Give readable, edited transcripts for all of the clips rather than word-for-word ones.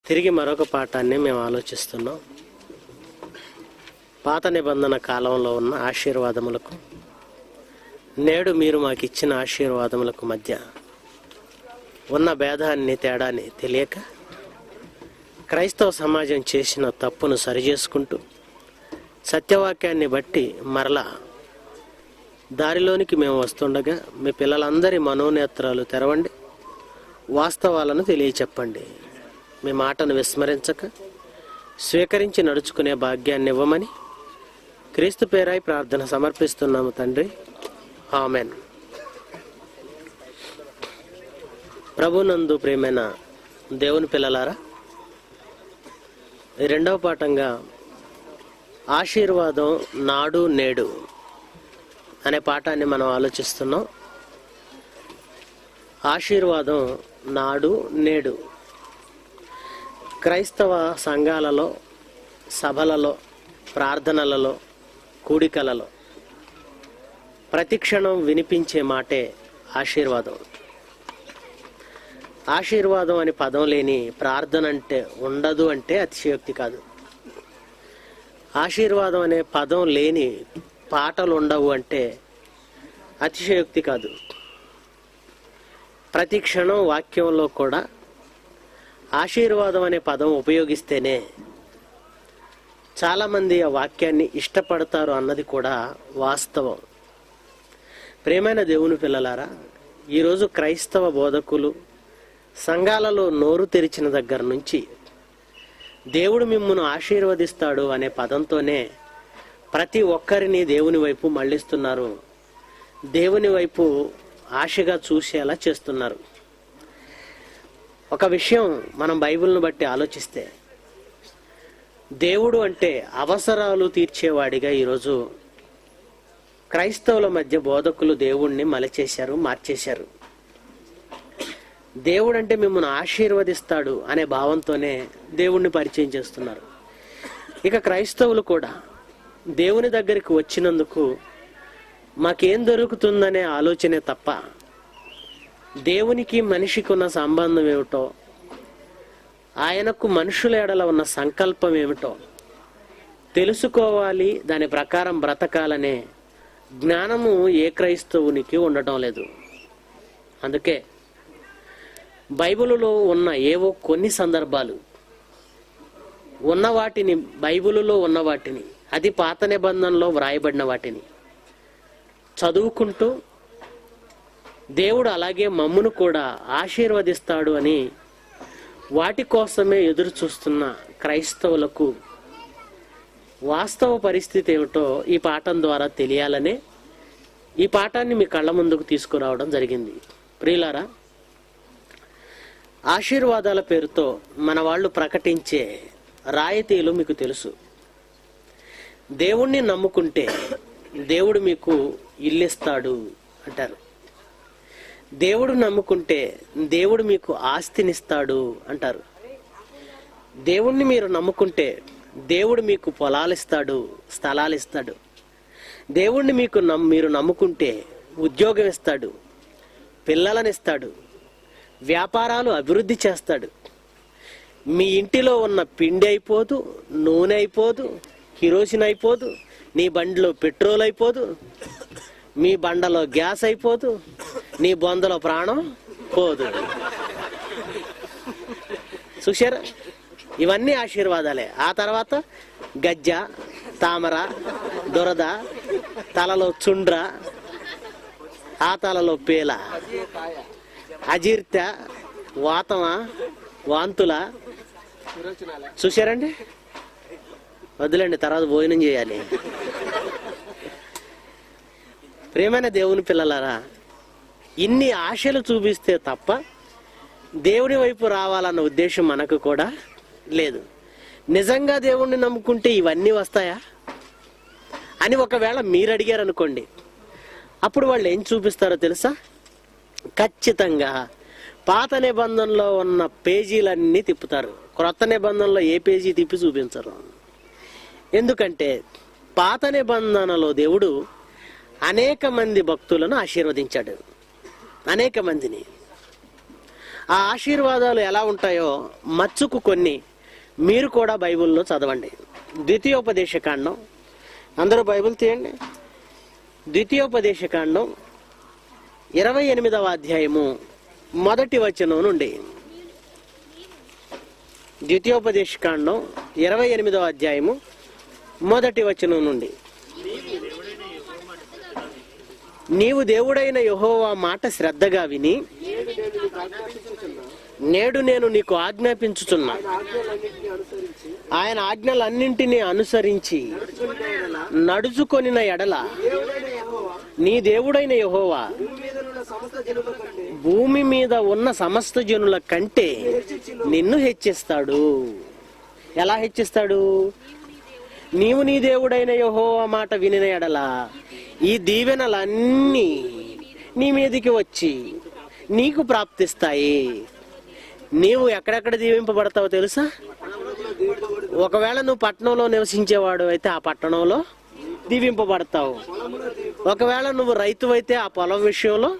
తిరిగి మరొక పాఠాన్ని మేము ఆలోచిస్తున్నాం. పాత నిబంధన కాలంలో ఉన్న ఆశీర్వాదములకు నేడు మీరు మాకు ఇచ్చిన ఆశీర్వాదములకు మధ్య ఉన్న భేదాన్ని తేడాన్ని తెలియక క్రైస్తవ సమాజం చేసిన తప్పును సరిచేసుకుంటూ సత్యవాక్యాన్ని బట్టి మరలా దారిలోనికి మేము వస్తుండగా మీ పిల్లలందరి మనోనేత్రాలు తెరవండి, వాస్తవాలను తెలియచెప్పండి. మీ మాటను విస్మరించక స్వీకరించి నడుచుకునే భాగ్యాన్ని ఇవ్వమని క్రీస్తు పేరాయి ప్రార్థన సమర్పిస్తున్నాము తండ్రి, ఆమెన్. ప్రభునందు ప్రియమైన దేవుని పిల్లలారా, రెండవ పాఠంగా ఆశీర్వాదం నాడు నేడు అనే పాఠాన్ని మనం ఆలోచిస్తున్నాం. ఆశీర్వాదం నాడు నేడు క్రైస్తవ సంఘాలలో, సభలలో, ప్రార్థనలలో, కూడికలలో ప్రతిక్షణం వినిపించే మాటే ఆశీర్వాదం. ఆశీర్వాదం అని పదం లేని ప్రార్థన అంటే ఉండదు అంటే అతిశయోక్తి కాదు. ఆశీర్వాదం అనే పదం లేని పాటలు ఉండవు అంటే అతిశయోక్తి కాదు. ప్రతి క్షణం వాక్యంలో కూడా ఆశీర్వాదం అనే పదం ఉపయోగిస్తేనే చాలామంది ఆ వాక్యాన్ని ఇష్టపడతారు అన్నది కూడా వాస్తవం. ప్రియమైన దేవుని పిల్లలారా, ఈరోజు క్రైస్తవ బోధకులు సంఘాలలో నోరు తెరిచిన దగ్గర నుంచి దేవుడు మిమ్మును ఆశీర్వదిస్తాడు అనే పదంతోనే ప్రతి ఒక్కరిని దేవుని వైపు మళ్ళిస్తున్నారు, దేవుని వైపు ఆశగా చూసేలా చేస్తున్నారు. ఒక విషయం మనం బైబిల్ను బట్టి ఆలోచిస్తే, దేవుడు అంటే అవసరాలు తీర్చేవాడిగా ఈరోజు క్రైస్తవుల మధ్య బోధకులు దేవుణ్ణి మలచేశారు, మార్చేశారు. దేవుడు అంటే మిమ్మల్ని ఆశీర్వదిస్తాడు అనే భావంతోనే దేవుణ్ణి పరిచయం చేస్తున్నారు. ఇక క్రైస్తవులు కూడా దేవుని దగ్గరికి వచ్చినందుకు మాకేం దొరుకుతుందనే ఆలోచనే తప్ప దేవునికి మనిషికి ఉన్న సంబంధం ఏమిటో, ఆయనకు మనుషుల ఎడల ఉన్న సంకల్పం ఏమిటో తెలుసుకోవాలి, దాని ప్రకారం బ్రతకాలనే జ్ఞానము ఏ క్రైస్తవునికి ఉండటం లేదు. అందుకే బైబిలులో ఉన్న ఏవో కొన్ని సందర్భాలు ఉన్న వాటిని, బైబిలులో ఉన్న వాటిని, అది పాత నిబంధనలో వ్రాయబడిన వాటిని చదువుకుంటూ దేవుడు అలాగే మమ్మును కూడా ఆశీర్వదిస్తాడు అని వాటి కోసమే ఎదురు చూస్తున్న క్రైస్తవులకు వాస్తవ పరిస్థితి ఏమిటో ఈ పాఠం ద్వారా తెలియాలనే ఈ పాఠాన్ని మీ కళ్ళ ముందుకు తీసుకురావడం జరిగింది. ప్రియులారా, ఆశీర్వాదాల పేరుతో మన వాళ్ళు ప్రకటించే రాయితీలు మీకు తెలుసు. దేవుణ్ణి నమ్ముకుంటే దేవుడు మీకు ఇల్లిస్తాడు అంటారు. దేవుడు నమ్ముకుంటే దేవుడు మీకు ఆస్తినిస్తాడు అంటారు. దేవుణ్ణి మీరు నమ్ముకుంటే దేవుడు మీకు పొలాలు ఇస్తాడు, స్థలాలు ఇస్తాడు. దేవుణ్ణి మీరు నమ్ముకుంటే ఉద్యోగం ఇస్తాడు, పిల్లలను ఇస్తాడు, వ్యాపారాలు అభివృద్ధి చేస్తాడు. మీ ఇంటిలో ఉన్న పిండి అయిపోదు, నూనె అయిపోదు, కిరోసిన్ అయిపోదు, నీ బండిలో పెట్రోల్ అయిపోదు, మీ బండలో గ్యాస్ అయిపోదు, నీ బొందలో ప్రాణం పోదు. చూశారా, ఇవన్నీ ఆశీర్వాదాలే. ఆ తర్వాత గజ్జ, తామర, దురద, తలలో చుండ్ర, ఆ తలలో పేల, అజీర్త, వాతమా, వాంతుల. చూశారండి? వద్దులేండి, తర్వాత భోజనం చేయాలి. ప్రియమైన దేవుని పిల్లలారా, ఇన్ని ఆశలు చూపిస్తే తప్ప దేవుని వైపు రావాలన్న ఉద్దేశం మనకు కూడా లేదు. నిజంగా దేవుణ్ణి నమ్ముకుంటే ఇవన్నీ వస్తాయా అని ఒకవేళ మీరు అడిగారు అనుకోండి, అప్పుడు వాళ్ళు ఏం చూపిస్తారో తెలుసా? ఖచ్చితంగా పాత నిబంధనలో ఉన్న పేజీలన్నీ తిప్పుతారు, క్రొత్త నిబంధనలో ఏ పేజీ తిప్పి చూపించరు. ఎందుకంటే పాత నిబంధనలో దేవుడు అనేక మంది భక్తులను ఆశీర్వదించాడు, అనేక మందిని. ఆ ఆశీర్వాదాలు ఎలా ఉంటాయో మచ్చుకు కొన్ని మీరు కూడా బైబిల్లో చదవండి. ద్వితీయోపదేశకాండం, అందరూ బైబిల్ తీయండి. ద్వితీయోపదేశకాండం 28వ అధ్యాయము 1వ వచనం నుండి. ద్వితీయోపదేశకాండం 28వ అధ్యాయము 1వ వచనం నుండి. నీవు దేవుడైన యెహోవా మాట శ్రద్ధగా విని నేడు నేను నీకు ఆజ్ఞాపించుచున్నా, ఆయన ఆజ్ఞలన్నింటినీ అనుసరించి నడుచుకొనిన ఎడల నీ దేవుడైన యెహోవా భూమి మీద ఉన్న సమస్త జనుల కంటే నిన్ను హెచ్చిస్తాడు. ఎలా హెచ్చిస్తాడు? నీవు నీ దేవుడైన యెహోవా మాట వినిన ఎడల ఈ దీవెనలన్నీ నీ మీదికి వచ్చి నీకు ప్రాప్తిస్తాయి. నీవు ఎక్కడెక్కడ దీవింపబడతావో తెలుసా? ఒకవేళ నువ్వు పట్టణంలో నివసించేవాడు అయితే ఆ పట్టణంలో దీవింపబడతావు. ఒకవేళ నువ్వు రైతు అయితే ఆ పొలం విషయంలో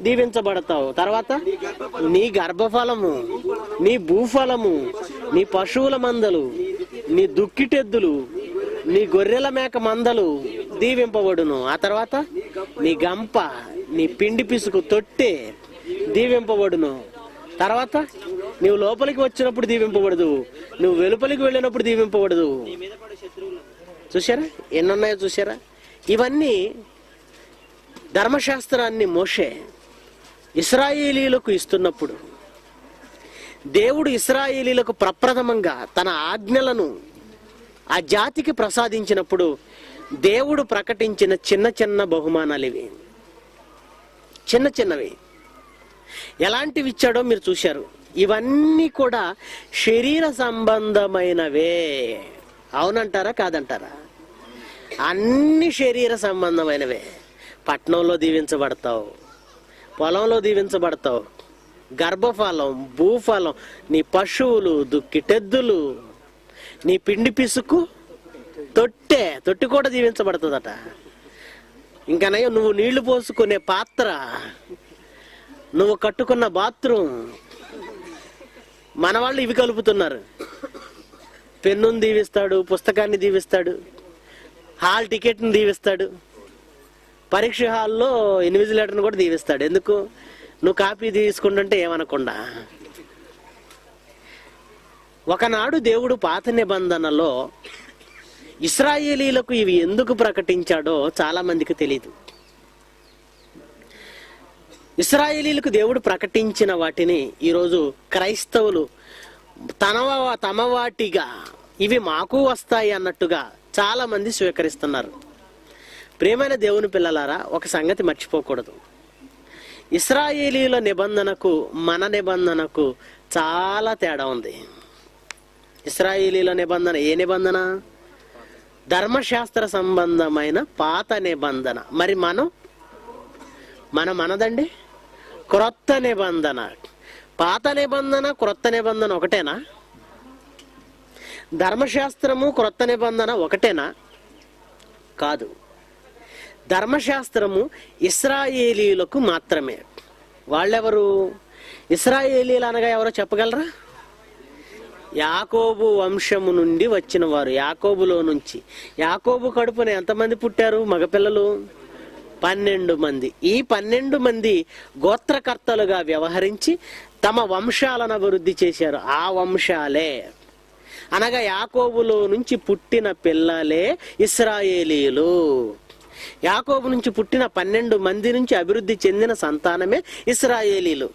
దీవించబడతావు. తర్వాత నీ గర్భఫలము, నీ భూఫలము, నీ పశువుల మందలు, నీ దుక్కిటెద్దులు, నీ గొర్రెల మేక మందలు దీవింపబడును. ఆ తర్వాత నీ గంప, నీ పిండి పిసుకు తొట్టె దీవింపబడును. తర్వాత నువ్వు లోపలికి వచ్చినప్పుడు దీవింపబడదు, నువ్వు వెలుపలికి వెళ్ళినప్పుడు దీవింపబడదు. చూసారా ఎన్నున్నాయో? చూసారా? ఇవన్నీ ధర్మశాస్త్రాన్ని మోషే ఇశ్రాయేలీలకు ఇస్తున్నప్పుడు దేవుడు ఇశ్రాయేలీలకు ప్రప్రథమంగా తన ఆజ్ఞలను ఆ జాతికి ప్రసాదించినప్పుడు దేవుడు ప్రకటించిన చిన్న చిన్న బహుమానాలు ఇవి. చిన్న చిన్నవి ఎలాంటివి ఇచ్చాడో మీరు చూశారు. ఇవన్నీ కూడా శరీర సంబంధమైనవే. అవునంటారా కాదంటారా? అన్ని శరీర సంబంధమైనవే. పట్నంలో దీవించబడతావు, పొలంలో దీవించబడతావు, గర్భఫలం, భూఫలం, నీ పశువులు, దుక్కిటెద్దులు, నీ పిండి పిసుకు తొట్టి కూడా దీవించబడుతుందట. ఇంకనయ్యో నువ్వు నీళ్లు పోసుకునే పాత్ర, నువ్వు కట్టుకున్న బాత్రూమ్. మన వాళ్ళు ఇవి కలుపుతున్నారు. పెన్నుని దీవిస్తాడు, పుస్తకాన్ని దీవిస్తాడు, హాల్ టికెట్ని దీవిస్తాడు, పరీక్ష హాల్లో ఇన్విజిలేటర్ని కూడా దీవిస్తాడు. ఎందుకు? నువ్వు కాపీ తీసుకుంటుంటే ఏమనకుండా. ఒకనాడు దేవుడు పాత నిబంధనలో ఇశ్రాయేలీలకు ఇవి ఎందుకు ప్రకటించాడో చాలా మందికి తెలియదు. ఇశ్రాయేలీలకు దేవుడు ప్రకటించిన వాటిని ఈరోజు క్రైస్తవులు తమ వాటిగా ఇవి మాకు వస్తాయి అన్నట్టుగా చాలా మంది స్వీకరిస్తున్నారు. ప్రియమైన దేవుని పిల్లలారా, ఒక సంగతి మర్చిపోకూడదు. ఇశ్రాయేలీల నిబంధనకు మన నిబంధనకు చాలా తేడా ఉంది. ఇశ్రాయేలీల నిబంధన ఏ నిబంధన? ధర్మశాస్త్ర సంబంధమైన పాత నిబంధన. మరి మనదండి క్రొత్త నిబంధన. పాత నిబంధన క్రొత్త నిబంధన ఒకటేనా? ధర్మశాస్త్రము క్రొత్త నిబంధన ఒకటేనా? కాదు. ధర్మశాస్త్రము ఇశ్రాయేలీలకు మాత్రమే. వాళ్ళెవరు? ఇశ్రాయేలీలు అనగా ఎవరో చెప్పగలరా? యాకోబు వంశము నుండి వచ్చిన వారు. యాకోబులో నుంచి. యాకోబు కడుపున ఎంతమంది పుట్టారు మగపిల్లలు? 12 మంది. ఈ 12 మంది గోత్రకర్తలుగా వ్యవహరించి తమ వంశాలను అభివృద్ధి చేశారు. ఆ వంశాలే అనగా యాకోబులో నుంచి పుట్టిన పిల్లలే ఇశ్రాయేలీలు. యాకోబు నుంచి పుట్టిన 12 మంది నుంచి అభివృద్ధి చెందిన సంతానమే ఇశ్రాయేలీలు.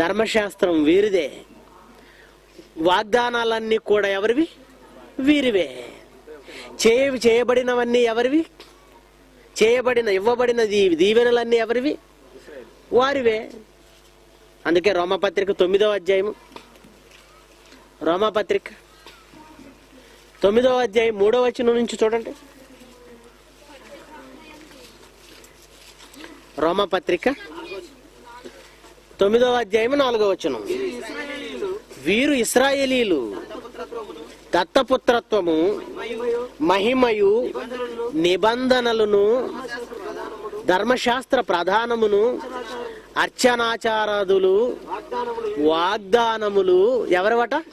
ధర్మశాస్త్రం వీరిదే. వాగ్దానాలన్నీ కూడా ఎవరివి? వీరివే. చేయబడినవన్నీ ఎవరివి? ఇవ్వబడిన దీవెనలన్నీ ఎవరివి? వారివే. అందుకే రోమాపత్రిక 9వ అధ్యాయము, రోమాపత్రిక 9వ అధ్యాయం 3వ వచనం నుంచి చూడండి. రోమాపత్రిక 9వ అధ్యాయం 4వ వచనం. వీరు ఇశ్రాయేలీలు దత్తపుత్రత్వము, మహిమయు, నిబంధనలను, ధర్మశాస్త్ర ప్రధానమును, అర్చనాచారాదులు, వాగ్దానములు ఎవరివట?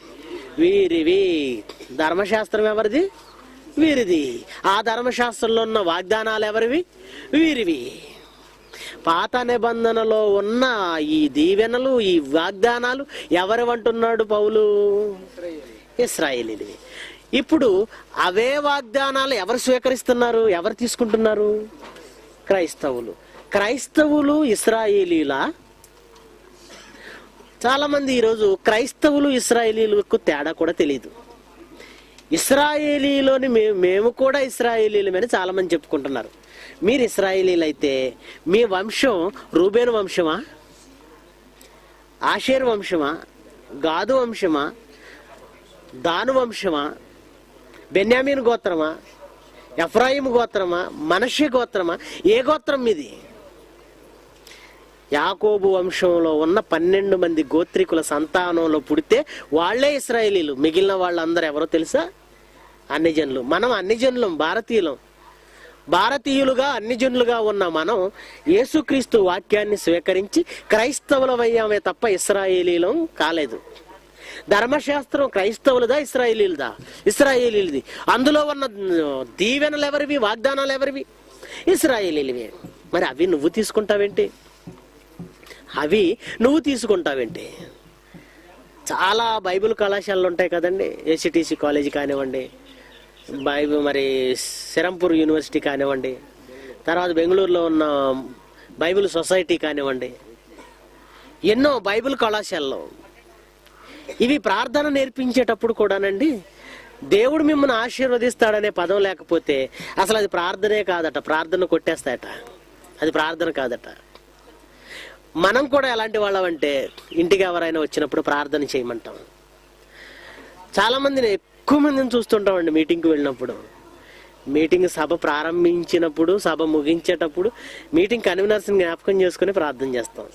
వీరివి. ధర్మశాస్త్రం ఎవరిది? వీరిది. ఆ ధర్మశాస్త్రంలో ఉన్న వాగ్దానాలు ఎవరివి? వీరివి. పాత నిబంధనలో ఉన్న ఈ దీవెనలు, ఈ వాగ్దానాలు ఎవరివంటున్నాడు పౌలు? ఇశ్రాయేలీయులవి. ఇప్పుడు అవే వాగ్దానాలు ఎవరు స్వీకరిస్తున్నారు? ఎవరు తీసుకుంటున్నారు? క్రైస్తవులు. క్రైస్తవులు ఇశ్రాయేలీయులా? చాలా మంది ఈరోజు క్రైస్తవులు ఇశ్రాయేలీయులకు తేడా కూడా తెలియదు. ఇశ్రాయేలీలోని మేము కూడా ఇశ్రాయేలీలమని చాలా మంది చెప్పుకుంటున్నారు. మీరు ఇశ్రాయేలీలు అయితే మీ వంశం రూబేను వంశమా, ఆషేరు వంశమా, గాదు వంశమా, దాను వంశమా, బెన్యామీను గోత్రమా, ఎఫ్రాయిము గోత్రమా, మనష్షే గోత్రమా? ఏ గోత్రం మీది? యాకోబు వంశంలో ఉన్న 12 మంది గోత్రికుల సంతానంలో పుడితే వాళ్లే ఇశ్రాయేలీలు. మిగిలిన వాళ్ళందరూ ఎవరో తెలుసా? అన్ని జనులు. మనం అన్ని జనులం, భారతీయులుగా అన్ని జనులుగా ఉన్న మనం యేసుక్రీస్తు వాక్యాన్ని స్వీకరించి క్రైస్తవులమయ్యామే తప్ప ఇశ్రాయేలీలం కాలేదు. ధర్మశాస్త్రం క్రైస్తవులదా ఇశ్రాయేలీలదా? ఇశ్రాయేలీలది. అందులో ఉన్న దీవెనలు ఎవరివి? వాగ్దానాలు ఎవరివి? ఇశ్రాయేలీలవి. మరి అవి నువ్వు తీసుకుంటావేంటి? చాలా బైబిల్ కళాశాలలు ఉంటాయి కదండి. ఏసీటీసీ కాలేజీ కానివ్వండి, మరి సిరంపూర్ యూనివర్సిటీ కానివ్వండి, తర్వాత బెంగళూరులో ఉన్న బైబిల్ సొసైటీ కానివ్వండి, ఎన్నో బైబిల్ కళాశాలలో ఇవి ప్రార్థన నేర్పించేటప్పుడు కూడానండి, దేవుడు మిమ్మల్ని ఆశీర్వదిస్తాడనే పదం లేకపోతే అసలు అది ప్రార్థనే కాదట. ప్రార్థన కొట్టేస్తాయట. అది ప్రార్థన కాదట. మనం కూడా ఎలాంటి వాళ్ళమంటే ఇంటికి ఎవరైనా వచ్చినప్పుడు ప్రార్థన చేయమంటాం. చాలా మందిని, ఎక్కువ మందిని చూస్తుంటామండి మీటింగ్కి వెళ్ళినప్పుడు. మీటింగ్ సభ ప్రారంభించినప్పుడు, సభ ముగించేటప్పుడు మీటింగ్ కన్వీనర్స్ని జ్ఞాపకం చేసుకుని ప్రార్థన చేస్తాం.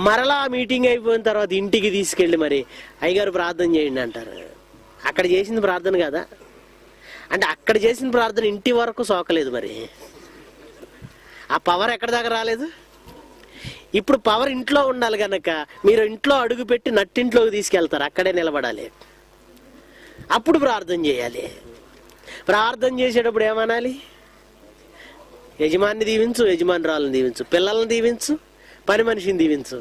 మరలా మీటింగ్ అయిపోయిన తర్వాత ఇంటికి తీసుకెళ్ళి మరి అయ్యగారు ప్రార్థన చేయండి అంటారు. అక్కడ చేసింది ప్రార్థన కదా? అంటే అక్కడ చేసిన ప్రార్థన ఇంటి వరకు సోకలేదు. మరి ఆ పవర్ ఎక్కడి దాకా రాలేదు. ఇప్పుడు పవర్ ఇంట్లో ఉండాలి కనుక మీరు ఇంట్లో అడుగు పెట్టి నట్టింట్లోకి తీసుకెళ్తారు. అక్కడే నిలబడాలి. అప్పుడు ప్రార్థన చేయాలి. ప్రార్థన చేసేటప్పుడు ఏమనాలి? యజమాన్ని దీవించు, యజమానురాలను దీవించు, పిల్లల్ని దీవించు, పని మనిషిని దీవించు,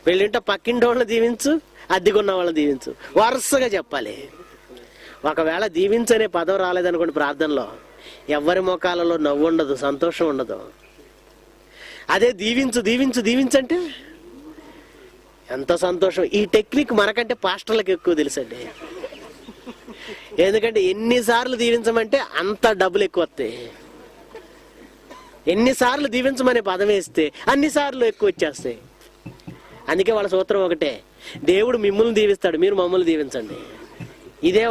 వీళ్ళింట పక్కింటి వాళ్ళని దీవించు, అద్దెకున్న వాళ్ళని దీవించు. వరుసగా చెప్పాలి. ఒకవేళ దీవించనే పదం రాలేదనుకోండి ప్రార్థనలో, ఎవరి ముఖాలలో నవ్వు ఉండదు, సంతోషం ఉండదు. అదే దీవించు దీవించు దీవించంటే ఎంత సంతోషం. ఈ టెక్నిక్ మనకంటే పాస్టర్లకు ఎక్కువ తెలుసండి. ఎందుకంటే ఎన్నిసార్లు దీవించమంటే అంత డబ్బులు ఎక్కువ వస్తాయి. ఎన్నిసార్లు దీవించమనే పదం వేస్తే అన్నిసార్లు ఎక్కువ వచ్చేస్తాయి. అందుకే వాళ్ళ సూత్రం ఒకటే, దేవుడు మిమ్మల్ని దీవిస్తాడు, మీరు మమ్మల్ని దీవించండి. ఇదే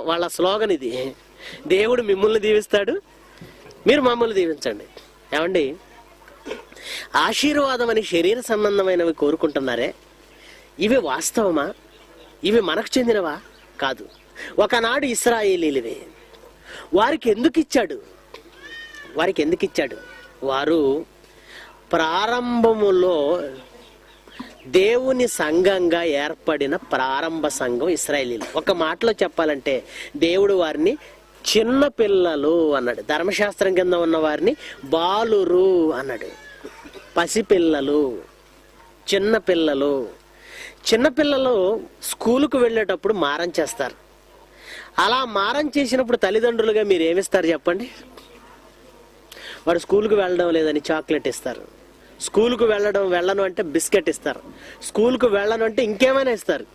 వాళ్ళ స్లోగన్ ఇది. దేవుడు మిమ్మల్ని దీవిస్తాడు, మీరు మమ్మల్ని దీవించండి. ఏమండి, ఆశీర్వాదం అని శరీర సంబంధమైనవి కోరుకుంటున్నారే, ఇవి వాస్తవమా? ఇవి మనకు చెందినవా? కాదు. ఒకనాడు ఇశ్రాయేలీలవే. వారికి ఎందుకు ఇచ్చాడు? వారు ప్రారంభములో దేవుని సంఘంగా ఏర్పడిన ప్రారంభ సంఘం ఇశ్రాయేలీలు. ఒక మాటలో చెప్పాలంటే దేవుడు వారిని చిన్న పిల్లలు అన్నాడు. ధర్మశాస్త్రం కింద ఉన్న వారిని బాలురు అన్నాడు. పసిపిల్లలు, చిన్నపిల్లలు స్కూలుకు వెళ్ళేటప్పుడు మారం చేస్తారు. అలా మారం చేసినప్పుడు తల్లిదండ్రులుగా మీరు ఏమిస్తారు చెప్పండి? వాడు స్కూలుకు వెళ్ళడం లేదని చాక్లెట్ ఇస్తారు. స్కూలుకు వెళ్ళను అంటే బిస్కెట్ ఇస్తారు. స్కూలుకు వెళ్ళను అంటే ఇంకేమైనా ఇస్తారు.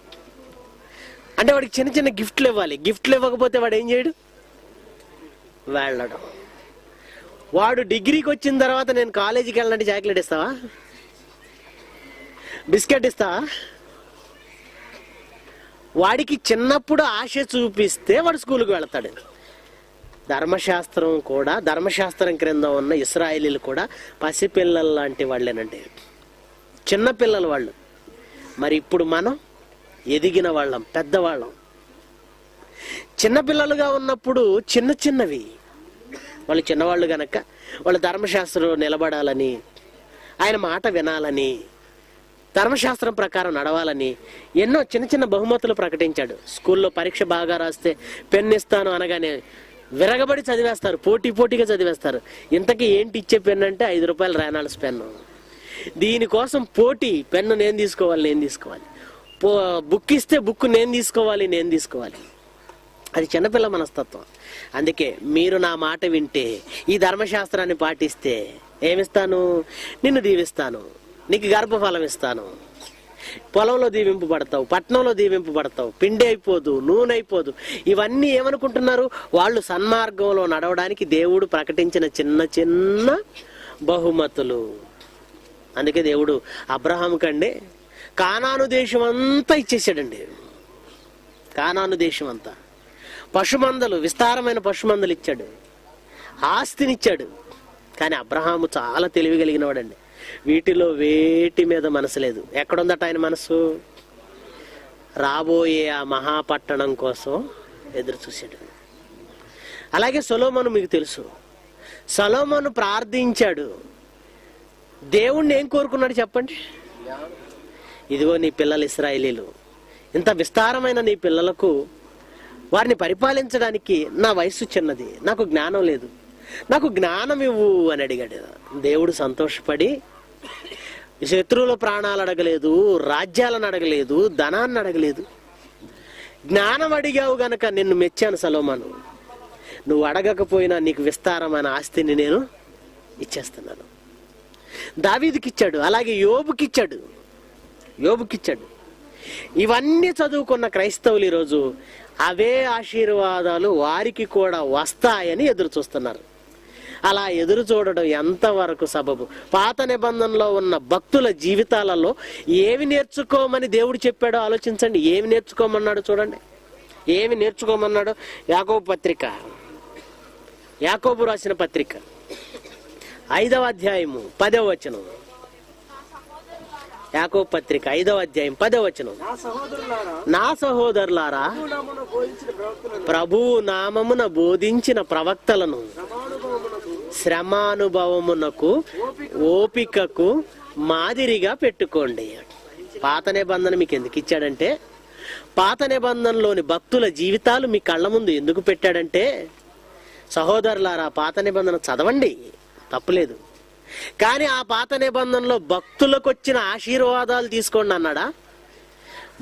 అంటే వాడికి చిన్న చిన్న గిఫ్ట్లు ఇవ్వాలి. గిఫ్ట్లు ఇవ్వకపోతే వాడు ఏం చేయడు? వెళ్ళడం. వాడు డిగ్రీకి వచ్చిన తర్వాత నేను కాలేజీకి వెళ్ళాలంటే చాక్లెట్ ఇస్తావా? బిస్కెట్ ఇస్తావా? వాడికి చిన్నప్పుడు ఆశ చూపిస్తే వాడు స్కూల్కి వెళతాడు. ధర్మశాస్త్రం క్రింద ఉన్న ఇశ్రాయేలీలు కూడా పసిపిల్లలు లాంటి వాళ్ళేనండి, చిన్నపిల్లలు వాళ్ళు. మరి ఇప్పుడు మనం ఎదిగిన వాళ్ళం, పెద్దవాళ్ళం. చిన్నపిల్లలుగా ఉన్నప్పుడు చిన్నవి వాళ్ళు చిన్నవాళ్ళు గనక వాళ్ళు ధర్మశాస్త్రంలో నిలబడాలని, ఆయన మాట వినాలని ధర్మశాస్త్రం ప్రకారం నడవాలని ఎన్నో చిన్న చిన్న బహుమతులు ప్రకటించాడు. స్కూల్లో పరీక్ష బాగా రాస్తే పెన్ను ఇస్తాను అనగానే విరగబడి చదివేస్తారు, పోటీగా చదివేస్తారు. ఇంతకీ ఏంటి ఇచ్చే పెన్ను అంటే 5 రూపాయల రేనాల్డ్స్ పెన్ను. దీనికోసం పోటీ, పెన్ను నేను తీసుకోవాలి, బుక్ ఇస్తే బుక్ నేను తీసుకోవాలి. అది చిన్నపిల్ల మనస్తత్వం. అందుకే మీరు నా మాట వింటే, ఈ ధర్మశాస్త్రాన్ని పాటిస్తే ఏమిస్తాను? నిన్ను దీవిస్తాను, నీకు గర్భఫలం ఇస్తాను, పొలంలో దీవింపబడతావు, పట్టణంలో దీవింపబడతావు, పిండి అయిపోదు, నూనె అయిపోదు. ఇవన్నీ ఏమనుకుంటున్నారు? వాళ్ళు సన్మార్గంలో నడవడానికి దేవుడు ప్రకటించిన చిన్న చిన్న బహుమతులు. అందుకే దేవుడు అబ్రహాం కండి కానాను దేశం అంతా ఇచ్చేసాడండి. కానాను దేశం అంతా, పశుమందలు, విస్తారమైన పశుమందలు ఇచ్చాడు, ఆస్తినిచ్చాడు. కానీ అబ్రహాము చాలా తెలివి కలిగిన వాడండి. వీటిలో వేటి మీద మనసు లేదు. ఎక్కడుందట ఆయన మనసు? రాబోయే ఆ మహాపట్టణం కోసం ఎదురు చూశాడు. అలాగే సొలొమోను మీకు తెలుసు. సొలొమోను ప్రార్థించాడు. దేవుణ్ణి ఏం కోరుకున్నాడు చెప్పండి? ఇదిగో నీ పిల్లలు ఇశ్రాయేలీలు, ఇంత విస్తారమైన నీ పిల్లలకు వారిని పరిపాలించడానికి నా వయసు చిన్నది, నాకు జ్ఞానం లేదు, నాకు జ్ఞానం ఇవ్వు అని అడిగాడు. దేవుడు సంతోషపడి శత్రువుల ప్రాణాలు అడగలేదు, రాజ్యాలను అడగలేదు, ధనాన్ని అడగలేదు, జ్ఞానం అడిగావు గనక నిన్ను మెచ్చాను సొలొమోను. నువ్వు అడగకపోయినా నీకు విస్తారమైన ఆస్తిని నేను ఇచ్చేస్తున్నాను. దావీదుకి ఇచ్చాడు, అలాగే యోబుకిచ్చాడు. ఇవన్నీ చదువుకున్న క్రైస్తవులు ఈరోజు అవే ఆశీర్వాదాలు వారికి కూడా వస్తాయని ఎదురు చూస్తున్నారు. అలా ఎదురు చూడడం ఎంతవరకు సబబు? పాత నిబంధనలో ఉన్న భక్తుల జీవితాలలో ఏమి నేర్చుకోమని దేవుడు చెప్పాడో ఆలోచించండి. ఏమి నేర్చుకోమన్నాడు చూడండి. ఏమి నేర్చుకోమన్నాడు? యాకోబు రాసిన పత్రిక 5వ అధ్యాయము 10వ వచనం. యాకోబు పత్రిక 5వ అధ్యాయం 10వ వచనం. నా సహోదరులారా, ప్రభువు నామమున బోధించిన ప్రవక్తలను శ్రమానుభవమునకు, ఓపికకు మాదిరిగా పెట్టుకోండి. పాత నిబంధన మీకు ఎందుకు ఇచ్చాడంటే, పాత నిబంధనలోని భక్తుల జీవితాలు మీ కళ్ళ ముందు ఎందుకు పెట్టాడంటే, సహోదరులారా పాత నిబంధన చదవండి, తప్పులేదు. కానీ ఆ పాత నిబంధనలో భక్తులకు వచ్చిన ఆశీర్వాదాలు తీసుకోండి అన్నాడా?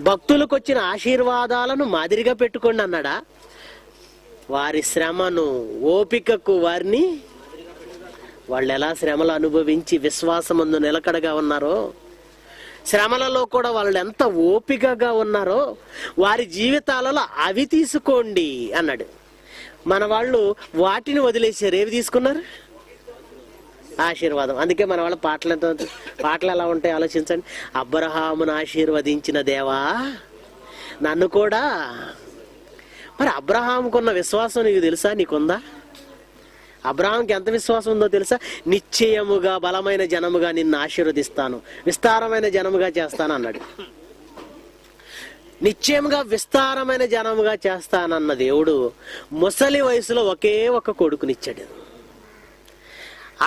భక్తులకు వచ్చిన ఆశీర్వాదాలను మాదిరిగా పెట్టుకోండి అన్నాడా? వారి శ్రమను, ఓపికకు వారిని, వాళ్ళు ఎలా శ్రమలు అనుభవించి విశ్వాసమందు నిలకడగా ఉన్నారో, శ్రమలలో కూడా వాళ్ళు ఎంత ఓపికగా ఉన్నారో వారి జీవితాలలో అవి తీసుకోండి అన్నాడు. మన వాళ్ళు వాటిని వదిలేసారు, ఏవి తీసుకున్నారు? ఆశీర్వాదం. అందుకే మన వాళ్ళ పాటలు ఎలా ఉంటాయి ఆలోచించండి. అబ్రహామును ఆశీర్వదించిన దేవా నన్ను కూడా. మరి అబ్రహాముకున్న విశ్వాసం నీకు తెలుసా? నీకుందా? అబ్రహాంకి ఎంత విశ్వాసం ఉందో తెలుసా? నిశ్చయముగా బలమైన జనముగా నిన్ను ఆశీర్వదిస్తాను, విస్తారమైన జనముగా చేస్తాను అన్నాడు. నిశ్చయముగా విస్తారమైన జనముగా చేస్తానన్న దేవుడు ముసలి వయసులో ఒకే ఒక కొడుకునిచ్చాడు.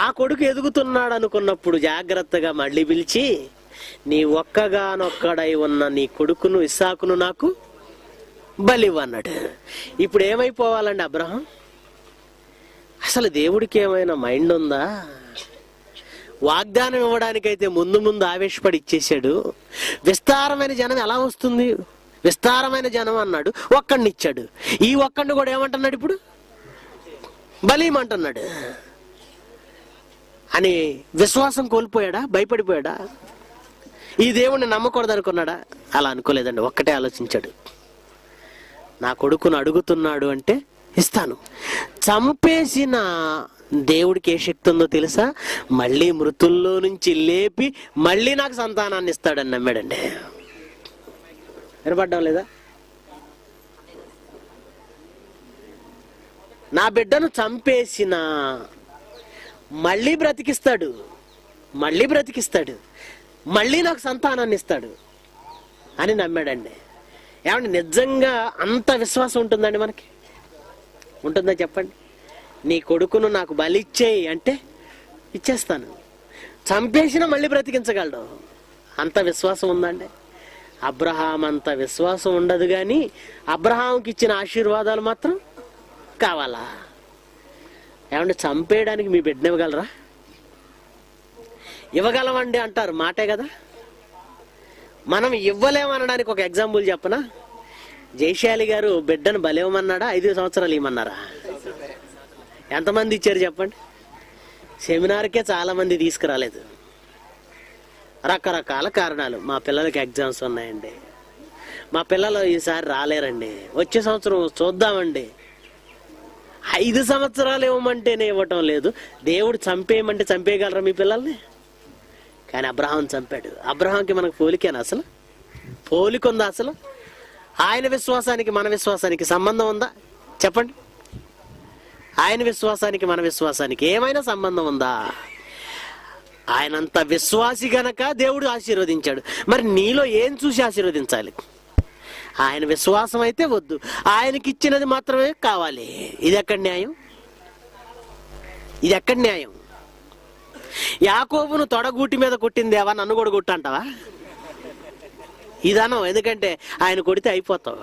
ఆ కొడుకు ఎదుగుతున్నాడు అనుకున్నప్పుడు జాగ్రత్తగా మళ్ళీ పిలిచి, నీ ఒక్కగానొక్కడై ఉన్న నీ కొడుకును ఇస్సాకును నాకు బలివ్వన్నాడు. ఇప్పుడు ఏమైపోవాలండి అబ్రహాం? అసలు దేవుడికి ఏమైనా మైండ్ ఉందా? వాగ్దానం ఇవ్వడానికైతే ముందు ఆవేశపడి ఇచ్చేసాడు. విస్తారమైన జనం ఎలా వస్తుంది? విస్తారమైన జనం అన్నాడు, ఒక్కడిని ఇచ్చాడు. ఈ ఒక్కడిని కూడా ఏమంటున్నాడు ఇప్పుడు? బలిమంటున్నాడు అని విశ్వాసం కోల్పోయాడా? భయపడిపోయాడా? ఈ దేవుణ్ణి నమ్మకూడదు అనుకున్నాడా? అలా అనుకోలేదండి. ఒక్కటే ఆలోచించాడు, నా కొడుకును అడుగుతున్నాడు అంటే ఇస్తాను. చంపేసిన దేవుడికి ఏ శక్తి ఉందో తెలుసా? మళ్ళీ మృతుల్లో నుంచి లేపి మళ్ళీ నాకు సంతానాన్ని ఇస్తాడని నమ్మాడండి. వినపడ్డం లేదా? నా బిడ్డను చంపేసిన మళ్ళీ బ్రతికిస్తాడు, మళ్ళీ నాకు సంతానాన్ని ఇస్తాడు అని నమ్మాడండి. ఏమండి, నిజంగా అంత విశ్వాసం ఉంటుందండి మనకి? ఉంటుందా చెప్పండి? నీ కొడుకును నాకు బలిచ్చేయి అంటే ఇచ్చేస్తాను. చంపేసినా మళ్ళీ బ్రతికించగలడు. అంత విశ్వాసం ఉందండి? అబ్రహాం అంత విశ్వాసం ఉండదు, కానీ అబ్రహాంకి ఇచ్చిన ఆశీర్వాదాలు మాత్రం కావాలా? ఏమంటే చంపేయడానికి మీ బిడ్డను ఇవ్వగలరా? ఇవ్వగలమండి అంటారు, మాటే కదా. మనం ఇవ్వలేమనడానికి ఒక ఎగ్జాంపుల్ చెప్పనా? జైశాలి గారు బిడ్డను బలేమన్నాడా, 5 సంవత్సరాలు ఇవ్వమన్నారా? ఎంతమంది ఇచ్చారు చెప్పండి? సెమినార్కే చాలా మంది తీసుకురాలేదు. రకరకాల కారణాలు. మా పిల్లలకి ఎగ్జామ్స్ ఉన్నాయండి, మా పిల్లలు ఈసారి రాలేరండి, వచ్చే సంవత్సరం చూద్దామండి. 5 సంవత్సరాలు ఇవ్వమంటేనే ఇవ్వటం లేదు. దేవుడు చంపేయమంటే చంపేయగలరా మీ పిల్లల్ని? కానీ అబ్రహాం చంపాడు. అబ్రహాంకి మనకు పోలికేనా? అసలు పోలిక ఉందా? అసలు ఆయన విశ్వాసానికి మన విశ్వాసానికి సంబంధం ఉందా చెప్పండి? ఆయన విశ్వాసానికి మన విశ్వాసానికి ఏమైనా సంబంధం ఉందా? ఆయనంత విశ్వాసి గనక దేవుడు ఆశీర్వదించాడు. మరి నీలో ఏం చూసి ఆశీర్వదించాలి? ఆయన విశ్వాసం అయితే వద్దు, ఆయనకి ఇచ్చినది మాత్రమే కావాలి. ఇది ఎక్కడ న్యాయం? ఇది ఎక్కడ న్యాయం? యాకోబును తొడగూటి మీద కొట్టిందేవా, నన్ను కూడా కొట్టంటావా? ఇదనం, ఎందుకంటే ఆయన కొడితే అయిపోతావు.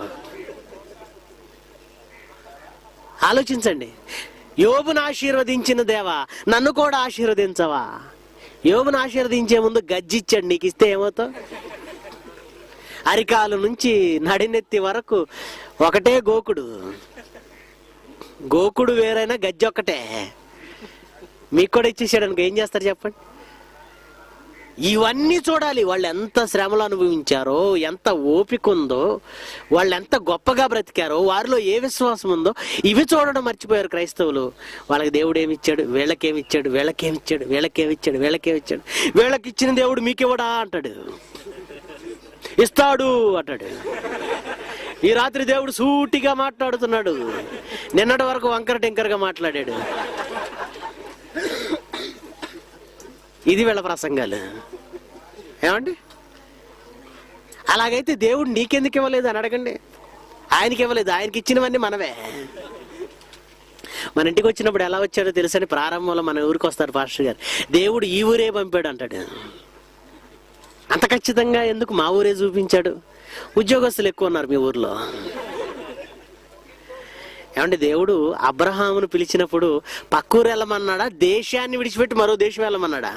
ఆలోచించండి. యోబును ఆశీర్వదించిన దేవా, నన్ను కూడా ఆశీర్వదించవా? యోబును ఆశీర్వదించే ముందు గజ్జిచ్చాడు, నీకు ఇస్తే ఏమవుతావు? అరికాలు నుంచి నడినెత్తి వరకు ఒకటే గోకుడు. గోకుడు వేరైనా గజ్జి ఒక్కటే. మీకు కూడా ఇచ్చేసాడు అనుకో, ఏం చేస్తారు చెప్పండి? ఇవన్నీ చూడాలి. వాళ్ళు ఎంత శ్రమలు అనుభవించారో, ఎంత ఓపిక ఉందో, వాళ్ళు ఎంత గొప్పగా బ్రతికారో, వారిలో ఏ విశ్వాసం ఉందో, ఇవి చూడడం మర్చిపోయారు క్రైస్తవులు. వాళ్ళకి దేవుడు ఏమిచ్చాడు, వీళ్ళకేమిచ్చాడు, వీళ్ళకేమిచ్చాడు, వీళ్ళకేమిచ్చాడు, వీళ్ళకేమిచ్చాడు, వీళ్ళకి ఇచ్చిన దేవుడు మీకివ్వడా అంటాడు, ఇస్తాడు అంటాడు. ఈ రాత్రి దేవుడు సూటిగా మాట్లాడుతున్నాడు. నిన్నటి వరకు వంకర టెంకరగా మాట్లాడాడు. ఇది వీళ్ళ ప్రసంగాలు. ఏమండి? అలాగైతే దేవుడు నీకెందుకు ఇవ్వలేదు అని అడగండి. ఆయనకి ఇవ్వలేదు, ఆయనకి ఇచ్చినవన్నీ మనవే. మన ఇంటికి వచ్చినప్పుడు ఎలా వచ్చాడో తెలుసని, ప్రారంభంలో మన ఊరికి వస్తారు పాస్టర్ గారు, దేవుడు ఈ ఊరే పంపాడు అంటాడు. అంత ఖచ్చితంగా ఎందుకు మా ఊరే చూపించాడు? ఉద్యోగస్తులు ఎక్కువ ఉన్నారు మీ ఊర్లో. ఏమంటే దేవుడు అబ్రహామును పిలిచినప్పుడు పక్కూరు వెళ్ళమన్నాడా, దేశాన్ని విడిచిపెట్టి మరో దేశం వెళ్ళమన్నాడా?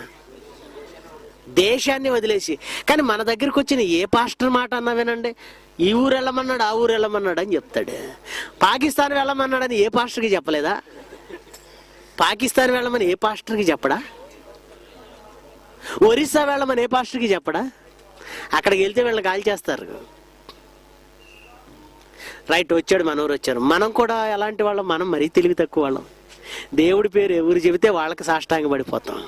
దేశాన్ని వదిలేసి. కానీ మన దగ్గరికి వచ్చిన ఏ పాస్టర్ మాట అన్నా వినండి, ఈ ఊరు వెళ్ళమన్నాడు, ఆ ఊరు వెళ్ళమన్నాడు అని చెప్తాడు. పాకిస్తాన్ వెళ్ళమన్నాడని ఏ పాస్టర్కి చెప్పలేదా? పాకిస్తాన్ వెళ్ళమని ఏ పాస్టర్కి చెప్పడా? ఒరిస్సా వెళ్ళమని ఏ పాస్టర్కి చెప్పడా? అక్కడికి వెళ్తే వీళ్ళని కాల్ చేస్తారు. రైట్, వచ్చాడు, మన ఊరు వచ్చారు. మనం కూడా ఎలాంటి వాళ్ళం? మనం మరీ తెలివి తక్కువ వాళ్ళం. దేవుడి పేరు ఎవరు చెబితే వాళ్ళకి సాష్టాంగ పడిపోతాం.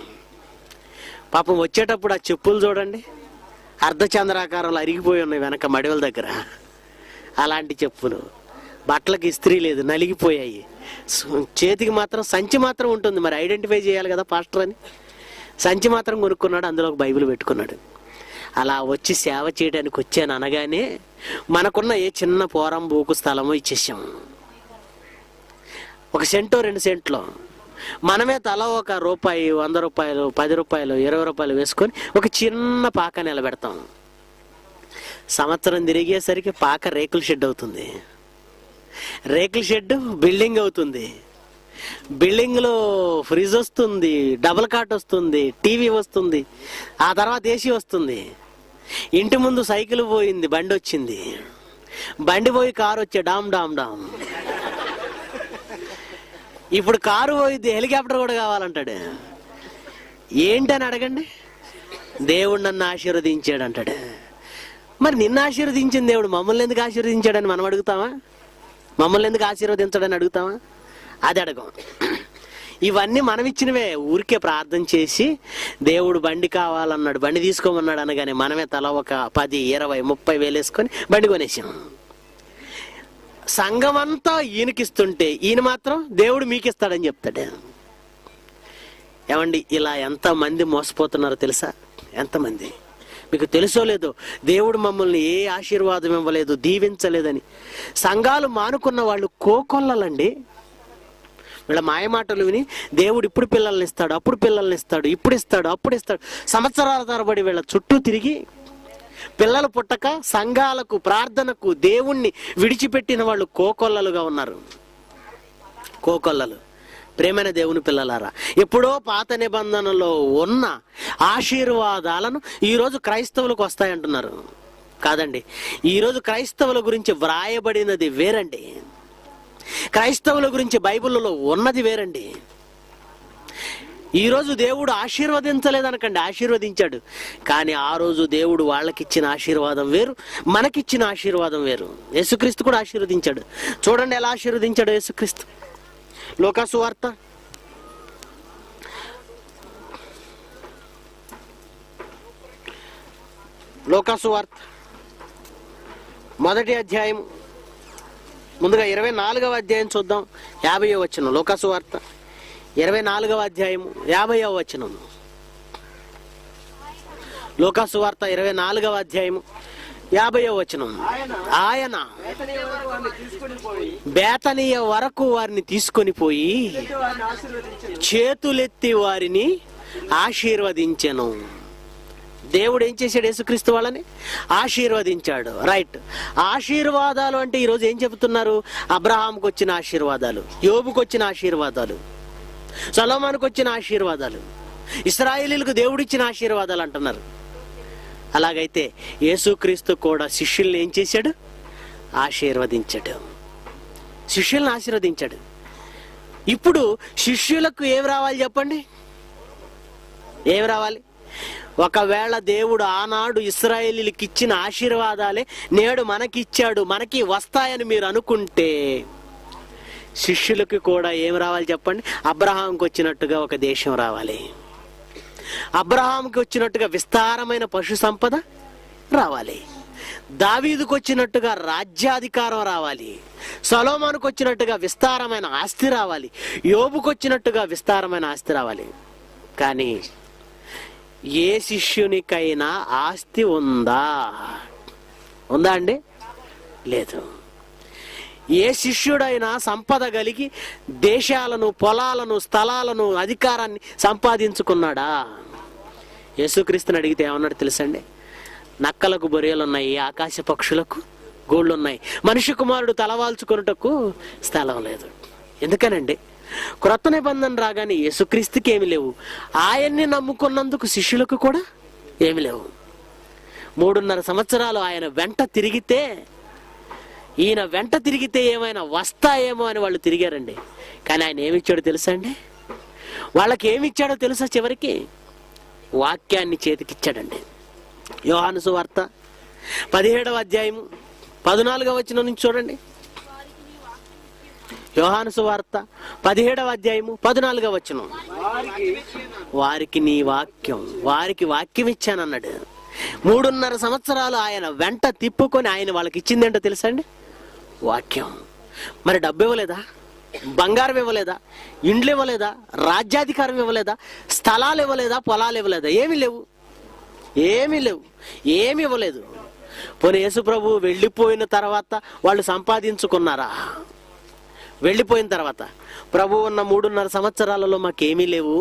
పాపం వచ్చేటప్పుడు ఆ చెప్పులు చూడండి, అర్ధచంద్రాకారంలో అరిగిపోయి ఉన్నాయి వెనక మడివల దగ్గర. అలాంటి చెప్పులు. బట్టలకు ఇస్త్రీ లేదు, నలిగిపోయాయి. చేతికి మాత్రం సంచి మాత్రం ఉంటుంది. మరి ఐడెంటిఫై చేయాలి కదా పాస్టర్ అని. సంచి మాత్రం కొనుక్కున్నాడు, అందులో ఒక బైబిల్ పెట్టుకున్నాడు. అలా వచ్చి సేవ చేయడానికి వచ్చాను అనగానే మనకున్న ఏ చిన్న పోరం బూకు స్థలమో ఇచ్చేసాం. 1 సెంటో 2 సెంట్లో మనమే తల ₹1, ₹100, ₹10, ₹20 వేసుకొని ఒక చిన్న పాక నిలబెడతాం. సంవత్సరం తిరిగేసరికి పాక రేకుల షెడ్ అవుతుంది, రేకుల షెడ్ బిల్డింగ్ అవుతుంది, బిల్డింగ్ లో ఫ్రిడ్జ్ వస్తుంది, డబుల్ కాట్ వస్తుంది, టీవీ వస్తుంది, ఆ తర్వాత ఏసీ వస్తుంది. ఇంటి ముందు సైకిల్ పోయింది, బండి వచ్చింది, బండి పోయి కారు వచ్చే డామ్ డామ్ డామ్. ఇప్పుడు కారు పోయింది, హెలికాప్టర్ కూడా కావాలంటాడు. ఏంటని అడగండి. దేవుడు నన్ను ఆశీర్వదించాడు అంటాడు. మరి నిన్ను ఆశీర్వదించిన దేవుడు మమ్మల్ని ఎందుకు ఆశీర్వదించాడని మనం అడుగుతామా? మమ్మల్ని ఎందుకు ఆశీర్వదించాడని అడుగుతామా? అది అడగం. ఇవన్నీ మనం ఇచ్చినవే. ఊరికే ప్రార్థన చేసి దేవుడు బండి కావాలన్నాడు, బండి తీసుకోమన్నాడు అనగానే మనమే తల ఒక 10, 20, 30 వేలు వేసుకొని బండి కొనేసాం. సంఘం అంతా ఈయనకిస్తుంటే ఈయన మాత్రం దేవుడు మీకు ఇస్తాడని చెప్తాడు. ఏమండి, ఇలా ఎంతమంది మోసపోతున్నారో తెలుసా? ఎంతమంది మీకు తెలుసో లేదో, దేవుడు మమ్మల్ని ఏ ఆశీర్వాదం ఇవ్వలేదు, దీవించలేదని. సంఘాలు మానుకున్న వాళ్ళు కోకొల్లలండి. వీళ్ళ మాయమాటలు విని దేవుడు ఇప్పుడు పిల్లల్ని ఇస్తాడు, అప్పుడు పిల్లల్ని ఇస్తాడు, ఇప్పుడు ఇస్తాడు, అప్పుడు ఇస్తాడు, సంవత్సరాల తరబడి వీళ్ళ చుట్టూ తిరిగి పిల్లలు పుట్టక సంఘాలకు ప్రార్థనకు దేవుణ్ణి విడిచిపెట్టిన వాళ్ళు కోకొల్లలుగా ఉన్నారు. కోకొల్లలు. ప్రేమైన దేవుని పిల్లలారా, ఎప్పుడో పాత నిబంధనలో ఉన్న ఆశీర్వాదాలను ఈరోజు క్రైస్తవులకు వస్తాయంటున్నారు. కాదండి, ఈరోజు క్రైస్తవుల గురించి వ్రాయబడినది వేరండి. క్రైస్తవుల గురించి బైబిల్లో ఉన్నది వేరండి. ఈరోజు దేవుడు ఆశీర్వదించలేదనకండి, ఆశీర్వదించాడు. కానీ ఆ రోజు దేవుడు వాళ్ళకిచ్చిన ఆశీర్వాదం వేరు, మనకిచ్చిన ఆశీర్వాదం వేరు. యేసుక్రీస్తు కూడా ఆశీర్వదించాడు. చూడండి ఎలా ఆశీర్వదించాడు యేసుక్రీస్తు. లోకాసు వార్త 1వ అధ్యాయం ముందుగా 24వ అధ్యాయం చూద్దాం. 50వ వచనం. లోకాసు వార్త 24వ అధ్యాయం 50వ వచనం. లోకాసు వార్త 24వ అధ్యాయం 50వ వచనం. ఆయన బేతనీయ వరకు వారిని తీసుకొని పోయి చేతులెత్తి వారిని ఆశీర్వదించెను. దేవుడు ఏం చేశాడు? యేసుక్రీస్తు వాళ్ళని ఆశీర్వదించాడు. రైట్. ఆశీర్వాదాలు అంటే ఈరోజు ఏం చెబుతున్నారు? అబ్రహాంకు వచ్చిన ఆశీర్వాదాలు, యోబుకు వచ్చిన ఆశీర్వాదాలు, సొలొమోనుకు వచ్చిన ఆశీర్వాదాలు, ఇశ్రాయేలీయులకు దేవుడిచ్చిన ఆశీర్వాదాలు అంటున్నారు. అలాగైతే యేసుక్రీస్తు కూడా శిష్యుల్ని ఏం చేశాడు? ఆశీర్వదించాడు. శిష్యుల్ని ఆశీర్వదించాడు. ఇప్పుడు శిష్యులకు ఏం రావాలి చెప్పండి? ఏం రావాలి? ఒకవేళ దేవుడు ఆనాడు ఇశ్రాయేలీయులకు ఇచ్చిన ఆశీర్వాదాలే నేడు మనకిచ్చాడు, మనకి వస్తాయని మీరు అనుకుంటే శిష్యులకు కూడా ఏం రావాలి చెప్పండి? అబ్రహాంకు వచ్చినట్టుగా ఒక దేశం రావాలి, అబ్రహాంకి వచ్చినట్టుగా విస్తారమైన పశు సంపద రావాలి, దావీదుకు వచ్చినట్టుగా రాజ్యాధికారం రావాలి, సొలొమోనుకు వచ్చినట్టుగా విస్తారమైన ఆస్తి రావాలి, యోబుకు వచ్చినట్టుగా విస్తారమైన ఆస్తి రావాలి. కానీ ఏ శిష్యునికైనా ఆస్తి ఉందా? ఉందా అండి? లేదు. ఏ శిష్యుడైనా సంపద కలిగి దేశాలను, పొలాలను, స్థలాలను, అధికారాన్ని సంపాదించుకున్నాడా? యేసుక్రీస్తుని అడిగితే ఏమన్నాడు తెలుసండి? నక్కలకు బొరియలున్నాయి, ఆకాశ పక్షులకు గూళ్ళున్నాయి, మనిషి కుమారుడు తలవాల్చుకొనుటకు స్థలం లేదు. ఎందుకనండి? క్రొత్త నిబంధన రాగానే యేసుక్రీస్తుకి ఏమి లేవు, ఆయన్ని నమ్ముకున్నందుకు శిష్యులకు కూడా ఏమి లేవు. 3.5 సంవత్సరాలు ఆయన వెంట తిరిగితే, ఈయన వెంట తిరిగితే ఏమైనా వస్తాయేమో అని వాళ్ళు తిరిగారండి. కానీ ఆయన ఏమిచ్చాడో తెలుసా అండి? వాళ్ళకి ఏమిచ్చాడో తెలుసా? చివరికి వాక్యాన్ని చేతికిచ్చాడండి. యోహాను సువార్త 17వ అధ్యాయం 14వ వచనం నుంచి చూడండి. యోహాను సువార్త 17వ అధ్యాయము 14వ వచనం. వారికి నీ వాక్యం, వారికి వాక్యం ఇచ్చానన్నాడు. 3.5 సంవత్సరాలు ఆయన వెంట తిప్పుకొని ఆయన వాళ్ళకి ఇచ్చిందేంటో తెలుసా అండి? వాక్యం. మరి డబ్బు ఇవ్వలేదా? బంగారం ఇవ్వలేదా? ఇండ్లు ఇవ్వలేదా? రాజ్యాధికారం ఇవ్వలేదా? స్థలాలు ఇవ్వలేదా? పొలాలు ఇవ్వలేదా? ఏమీ లేవు, ఏమీ లేవు, ఏమి ఇవ్వలేదు. పోనీ యేసు ప్రభు వెళ్ళిపోయిన తర్వాత వాళ్ళు సంపాదించుకున్నారా? వెళ్ళిపోయిన తర్వాత ప్రభు ఉన్న 3.5 సంవత్సరాలలో మాకేమీ లేవు,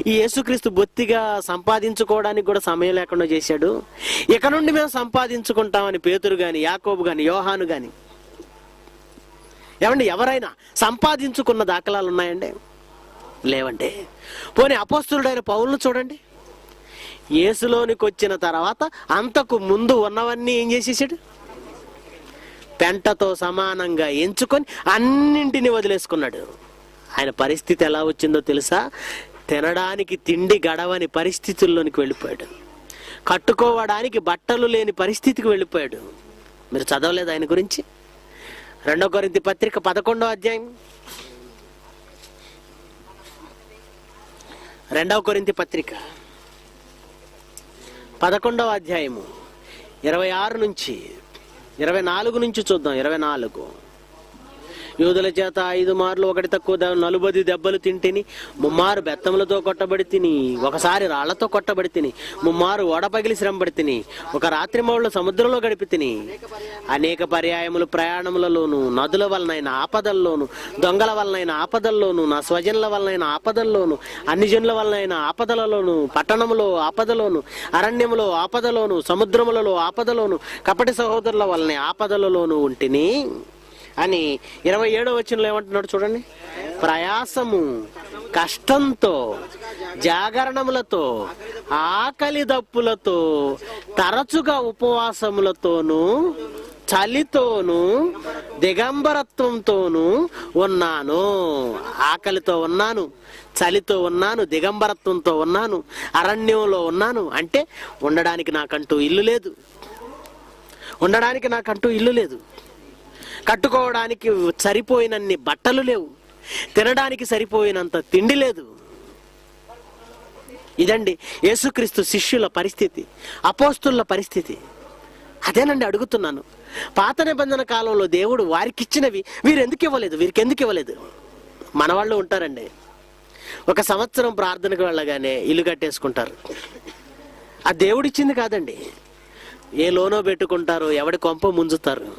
ఈ యేసుక్రీస్తు బొత్తిగా సంపాదించుకోవడానికి కూడా సమయం లేకుండా చేశాడు, ఇక నుండి మేము సంపాదించుకుంటామని పేతురు గాని, యాకోబు గాని, యోహాను గాని, ఏమండి ఎవరైనా సంపాదించుకున్న దాఖలాలు ఉన్నాయండి? లేవండి. పోనీ అపోస్తలుడైన పౌలును చూడండి. యేసులోనికి వచ్చిన తర్వాత అంతకు ముందు ఉన్నవన్నీ ఏం చేసేసాడు? పెంటతో సమానంగా ఎంచుకొని అన్నింటినీ వదిలేసుకున్నాడు. ఆయన పరిస్థితి ఎలా వచ్చిందో తెలుసా? తినడానికి తిండి గడవని పరిస్థితుల్లోనికి వెళ్ళిపోయాడు, కట్టుకోవడానికి బట్టలు లేని పరిస్థితికి వెళ్ళిపోయాడు. మీరు చదవలేదు ఆయన గురించి? 2 కొరింథీ పత్రిక 11వ అధ్యాయం, 2 కొరింథీ పత్రిక 11వ అధ్యాయము 26 నుంచి 24 నుంచి చూద్దాం. 24 యూదుల చేత 5 మార్లు ఒకటి తక్కువ 40 దెబ్బలు తింటిని, ముమ్మారు బెత్తములతో కొట్టబడి తిని, ఒకసారి రాళ్లతో కొట్టబడి తిని, ముమ్మారు ఓడపగిలి శ్రమపడి తిని, ఒక రాత్రి మౌళ్ళు సముద్రంలో గడిపి తిని, అనేక పర్యాయములు ప్రయాణములలోను, నదుల వలనైన ఆపదల్లోను, దొంగల వలనైన ఆపదల్లోను, నా స్వజనుల వలనైన ఆపదల్లోను, అన్ని జనుల వలనైన ఆపదలలోను, పట్టణములో ఆపదలోను, అరణ్యములో ఆపదలోను, సముద్రములలో ఆపదలోను, కపటి సహోదరుల వలన ఆపదలలోను ఉంటిని అని 27వ వచనంలో ఏమంటున్నాడు చూడండి. ప్రయాసము, కష్టంతో, జాగరణములతో, ఆకలి దప్పులతో, తరచుగా ఉపవాసములతోనూ, చలితోనూ, దిగంబరత్వంతోనూ ఉన్నాను. ఆకలితో ఉన్నాను, చలితో ఉన్నాను, దిగంబరత్వంతో ఉన్నాను, అరణ్యంలో ఉన్నాను. అంటే ఉండడానికి నాకంటూ ఇల్లు లేదు, ఉండడానికి నాకంటూ ఇల్లు లేదు, కట్టుకోవడానికి సరిపోయినన్ని బట్టలు లేవు, తినడానికి సరిపోయినంత తిండి లేదు. ఇదండి యేసుక్రీస్తు శిష్యుల పరిస్థితి, అపోస్తుల పరిస్థితి. అదేనండి అడుగుతున్నాను. పాత నిబంధన కాలంలో దేవుడు వారికి ఇచ్చినవి వీరెందుకు ఇవ్వలేదు, వీరికి ఎందుకు ఇవ్వలేదు? మన వాళ్ళు ఉంటారండి, 1 సంవత్సరం ప్రార్థనకు వెళ్ళగానే ఇల్లు కట్టేసుకుంటారు. ఆ దేవుడిచ్చింది కాదండి. ఏ లోనో పెట్టుకుంటారు, ఎవడి కొంప ముంచుతారు,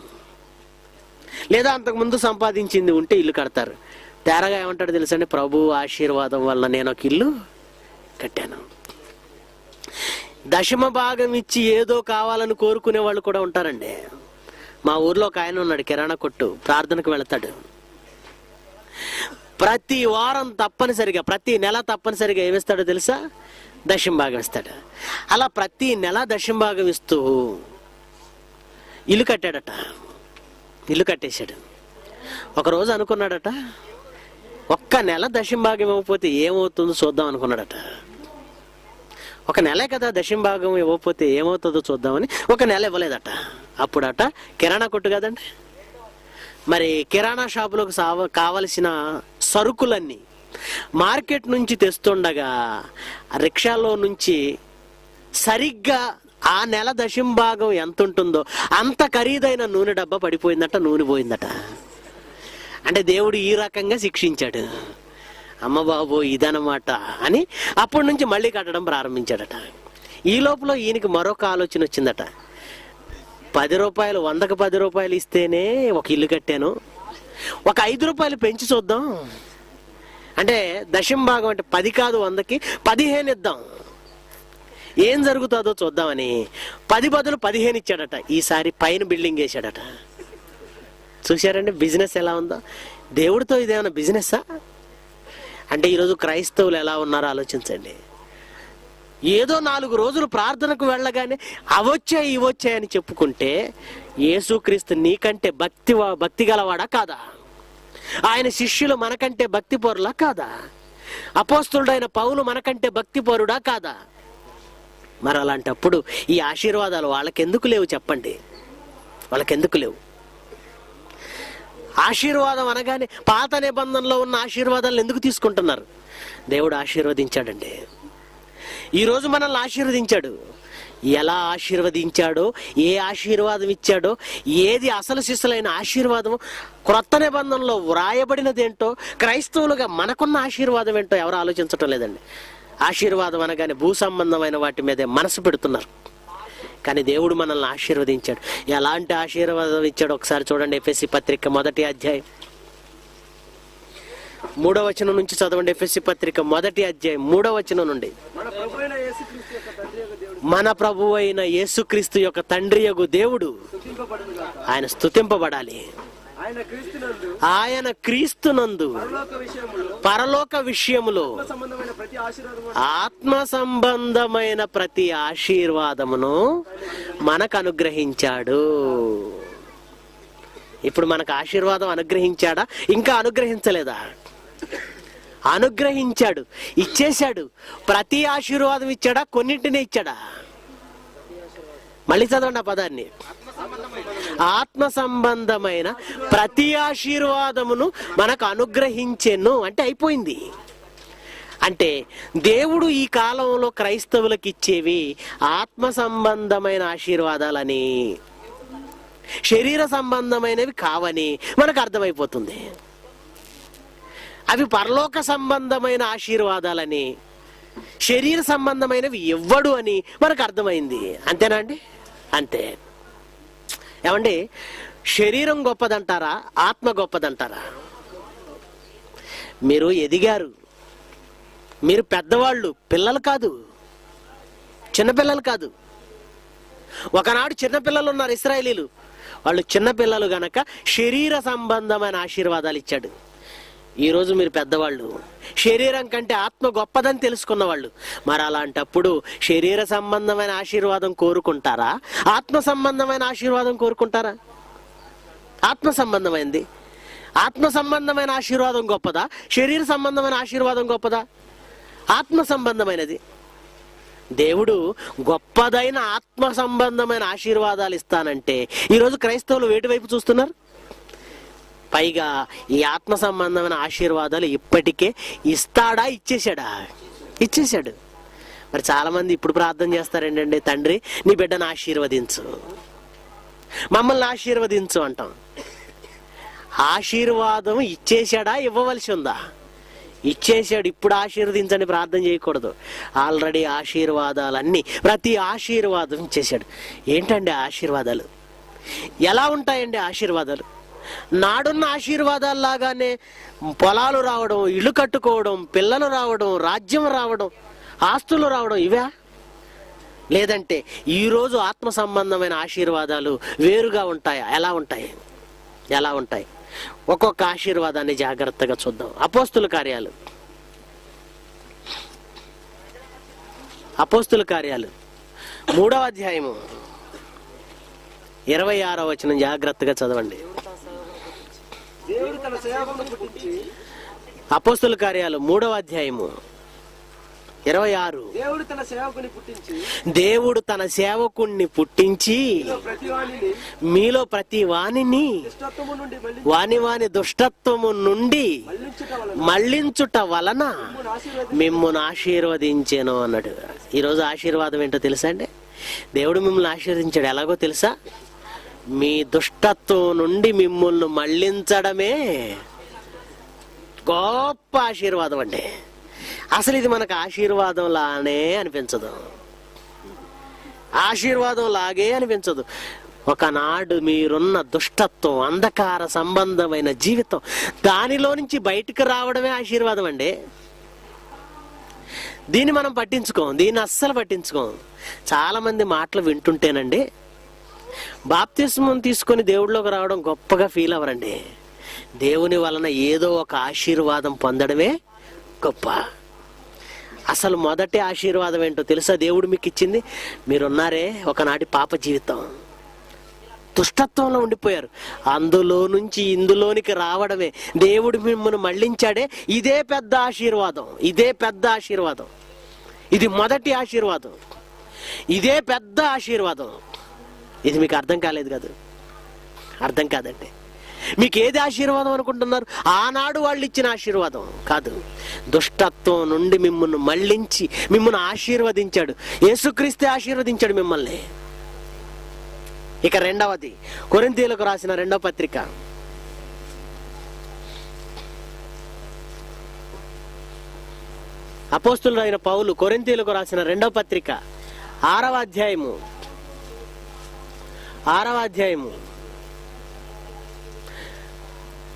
లేదా అంతకుముందు సంపాదించింది ఉంటే ఇల్లు కడతారు. తేరగా ఏమంటాడు తెలుసండి, ప్రభు ఆశీర్వాదం వల్ల నేను ఒక ఇల్లు కట్టాను. దశమ భాగం ఇచ్చి ఏదో కావాలని కోరుకునే వాళ్ళు కూడా ఉంటారండి. మా ఊర్లో ఒక ఆయన ఉన్నాడు, కిరాణా కొట్టు, ప్రార్థనకు వెళతాడు. ప్రతి వారం తప్పనిసరిగా, ప్రతి నెల తప్పనిసరిగా ఏమిస్తాడో తెలుసా? దశమ భాగం ఇస్తాడు. అలా ప్రతి నెల దశమ భాగం ఇస్తూ ఇల్లు కట్టాడట. ఇల్లు కట్టేశాడు. ఒకరోజు అనుకున్నాడట, 1 నెల దశమ భాగం ఇవ్వకపోతే ఏమవుతుందో చూద్దాం అనుకున్నాడట. 1 నెలే కదా దశమ భాగం ఇవ్వకపోతే ఏమవుతుందో చూద్దామని 1 నెల ఇవ్వలేదట. అప్పుడట కిరాణా కొట్టు కదండి, మరి కిరాణా షాపులకు కావలసిన సరుకులన్నీ మార్కెట్ నుంచి తెస్తుండగా రిక్షాలో నుంచి సరిగ్గా ఆ నెల దశమ భాగం ఎంత ఉంటుందో అంత ఖరీదైన నూనె డబ్బా పడిపోయిందట, నూనె పోయిందట. అంటే దేవుడు ఈ రకంగా శిక్షించాడు. అమ్మ బాబు ఇదనమాట అని అప్పటి నుంచి మళ్ళీ కట్టడం ప్రారంభించాడట. ఈ లోపల ఈయనకి మరొక ఆలోచన వచ్చిందట. 10 రూపాయలు, 100కి 10 రూపాయలు ఇస్తేనే ఒక ఇల్లు కట్టాను, ఒక 5 రూపాయలు పెంచి చూద్దాం. అంటే దశమ భాగం అంటే 10 కాదు 100కి 15 ఇద్దాం, ఏం జరుగుతుందో చూద్దామని 10 బదులు 15 ఇచ్చాడట. ఈసారి పైన బిల్డింగ్ వేసాడట. చూశారండి బిజినెస్ ఎలా ఉందో? దేవుడితో ఇదేమన్నా బిజినెస్సా? అంటే ఈరోజు క్రైస్తవులు ఎలా ఉన్నారో ఆలోచించండి. ఏదో 4 రోజులు ప్రార్థనకు వెళ్ళగానే అవొచ్చాయి ఇవొచ్చాయని చెప్పుకుంటే యేసుక్రీస్తు నీకంటే భక్తి గలవాడా కాదా? ఆయన శిష్యులు మనకంటే భక్తి పరులా కాదా? అపోస్తులుడైన పౌలు మనకంటే భక్తి పరుడా కాదా? మరి అలాంటప్పుడు ఈ ఆశీర్వాదాలు వాళ్ళకెందుకు లేవు చెప్పండి? వాళ్ళకెందుకు లేవు? ఆశీర్వాదం అనగానే పాత నిబంధనలో ఉన్న ఆశీర్వాదాలను ఎందుకు తీసుకుంటున్నారు? దేవుడు ఆశీర్వదించాడండి. ఈరోజు మనల్ని ఆశీర్వదించాడు. ఎలా ఆశీర్వదించాడో, ఏ ఆశీర్వాదం ఇచ్చాడో, ఏది అసలు సిసలైన ఆశీర్వాదం, క్రొత్త నిబంధనలో వ్రాయబడినదేంటో, క్రైస్తవులుగా మనకున్న ఆశీర్వాదం ఏంటో ఎవరు ఆలోచించటం లేదండి. ఆశీర్వాదం అనగానే భూ సంబంధమైన వాటి మీదే మనసు పెడుతున్నారు. కానీ దేవుడు మనల్ని ఆశీర్వదించాడు. ఎలాంటి ఆశీర్వాదం ఇచ్చాడు ఒకసారి చూడండి. ఎఫెసీ పత్రిక 1వ అధ్యాయం 3వ వచనం నుంచి చదవండి. ఎఫెసీ పత్రిక 1వ అధ్యాయం 3వ వచనం నుండి. మన ప్రభువైన యేసుక్రీస్తు యొక్క తండ్రియగు దేవుడు ఆయన స్తుతింపబడాలి. ఆయన క్రీస్తునందు పరలోక విషయములో ఆత్మ సంబంధమైన ప్రతి ఆశీర్వాదమును మనకు అనుగ్రహించాడు. ఇప్పుడు మనకు ఆశీర్వాదం అనుగ్రహించాడా? ఇంకా అనుగ్రహించలేదా? అనుగ్రహించాడు, ఇచ్చేశాడు. ప్రతి ఆశీర్వాదం ఇచ్చాడా? కొన్నింటినే ఇచ్చాడా? మళ్ళీ చదవండి ఆ పదాన్ని. ఆత్మ సంబంధమైన ప్రతి ఆశీర్వాదమును మనకు అనుగ్రహించెను అంటే అయిపోయింది. అంటే దేవుడు ఈ కాలంలో క్రైస్తవులకు ఇచ్చేవి ఆత్మ సంబంధమైన ఆశీర్వాదాలని. శరీర సంబంధమైనవి కావని మనకు అర్థమైపోతుంది. అవి పరలోక సంబంధమైన ఆశీర్వాదాలని, శరీర సంబంధమైనవి ఇవ్వడు అని మనకు అర్థమైంది. అంతేనా అండి? అంతే. ఏమండి, శరీరం గొప్పదంటారా, ఆత్మ గొప్పదంటారా? మీరు ఎదిగారు, మీరు పెద్దవాళ్ళు, పిల్లలు కాదు, చిన్నపిల్లలు కాదు. ఒకనాడు చిన్నపిల్లలు ఉన్నారు ఇశ్రాయేలీలు, వాళ్ళు చిన్నపిల్లలు గనక శరీర సంబంధమైన ఆశీర్వాదాలు ఇచ్చాడు. ఈరోజు మీరు పెద్దవాళ్ళు, శరీరం కంటే ఆత్మ గొప్పదని తెలుసుకున్న వాళ్ళు. మరి అలాంటప్పుడు శరీర సంబంధమైన ఆశీర్వాదం కోరుకుంటారా, ఆత్మ సంబంధమైన ఆశీర్వాదం కోరుకుంటారా? ఆత్మ సంబంధమైంది. ఆత్మ సంబంధమైన ఆశీర్వాదం గొప్పదా, శరీర సంబంధమైన ఆశీర్వాదం గొప్పదా? ఆత్మ సంబంధమైనది. దేవుడు గొప్పదైన ఆత్మ సంబంధమైన ఆశీర్వాదాలు ఇస్తానంటే ఈరోజు క్రైస్తవులు వేటి వైపు చూస్తున్నారు? పైగా ఈ ఆత్మ సంబంధమైన ఆశీర్వాదాలు ఇప్పటికే ఇస్తాడా, ఇచ్చేశాడా? ఇచ్చేశాడు. మరి చాలా మంది ఇప్పుడు ప్రార్థన చేస్తారేంటండి, తండ్రి నీ బిడ్డను ఆశీర్వదించు, మమ్మల్ని ఆశీర్వదించు అంటాం. ఆశీర్వాదం ఇచ్చేశాడా, ఇవ్వవలసి ఉందా? ఇచ్చేశాడు. ఇప్పుడు ఆశీర్వదించని ప్రార్థన చేయకూడదు. ఆల్రెడీ ఆశీర్వాదాలన్నీ, ప్రతి ఆశీర్వాదం ఇచ్చేశాడు. ఏంటండి ఆశీర్వాదాలు? ఎలా ఉంటాయండి ఆశీర్వాదాలు? నాడున్న ఆశీర్వాదాల్లాగానే పొలాలు రావడం, ఇల్లు కట్టుకోవడం, పిల్లలు రావడం, రాజ్యం రావడం, ఆస్తులు రావడం, ఇవా? లేదంటే ఈరోజు ఆత్మ సంబంధమైన ఆశీర్వాదాలు వేరుగా ఉంటాయా? ఎలా ఉంటాయి? ఎలా ఉంటాయి? ఒక్కొక్క ఆశీర్వాదాన్ని జాగ్రత్తగా చూద్దాం. అపోస్తుల కార్యాలు, అపోస్తుల కార్యాలు 3వ అధ్యాయము 26వ వచనం జాగ్రత్తగా చదవండి. అపోస్తుల కార్యాలు 3వ అధ్యాయము 26. దేవుడు తన సేవకుణ్ణి పుట్టించి మీలో ప్రతి వానిని వాని దుష్టత్వము నుండి మళ్లించుట వలన మిమ్మును ఆశీర్వదించెను అన్నాడు. ఈరోజు ఆశీర్వాదం ఏంటో తెలుసా అండి? దేవుడు మిమ్మల్ని ఆశీర్వదించాడు. ఎలాగో తెలుసా? మీ దుష్టత్వం నుండి మిమ్మల్ని మళ్లించడమే గొప్ప ఆశీర్వాదం అండి. అసలు ఇది మనకు ఆశీర్వాదం లానే అనిపించదు, ఆశీర్వాదం లాగే అనిపించదు. ఒకనాడు మీరున్న దుష్టత్వం, అంధకార సంబంధమైన జీవితం, దానిలో నుంచి బయటకు రావడమే ఆశీర్వాదం అండి. దీన్ని మనం పట్టించుకోం, దీన్ని అస్సలు పట్టించుకోం. చాలా మంది మాటలు వింటుంటేనండి బాప్తిస్మం తీసుకొని దేవుడిలోకి రావడం గొప్పగా ఫీల్ అవ్వరండి. దేవుని వలన ఏదో ఒక ఆశీర్వాదం పొందడమే గొప్ప. అసలు మొదటి ఆశీర్వాదం ఏంటో తెలుసా? దేవుడు మీకు ఇచ్చింది. మీరున్నారే ఒకనాటి పాప జీవితం, దుష్టత్వంలో ఉండిపోయారు, అందులో నుంచి ఇందులోనికి రావడమే. దేవుడు మిమ్మల్ని మళ్లించాడే, ఇదే పెద్ద ఆశీర్వాదం. ఇదే పెద్ద ఆశీర్వాదం. ఇది మొదటి ఆశీర్వాదం. ఇదే పెద్ద ఆశీర్వాదం. ఇది మీకు అర్థం కాలేదు కదా? అర్థం కాదండి. మీకు ఏది ఆశీర్వాదం అనుకుంటున్నారు? ఆనాడు వాళ్ళు ఇచ్చిన ఆశీర్వాదం కాదు. దుష్టత్వం నుండి మిమ్మల్ని మళ్లించి మిమ్మల్ని ఆశీర్వదించాడు. యేసుక్రీస్తే ఆశీర్వదించాడు మిమ్మల్ని. ఇక రెండవది, కొరింథీయులకు రాసిన 2వ పత్రిక, అపోస్తులుడైన పౌలు కొరింథీయులకు రాసిన 2వ పత్రిక 6వ అధ్యాయము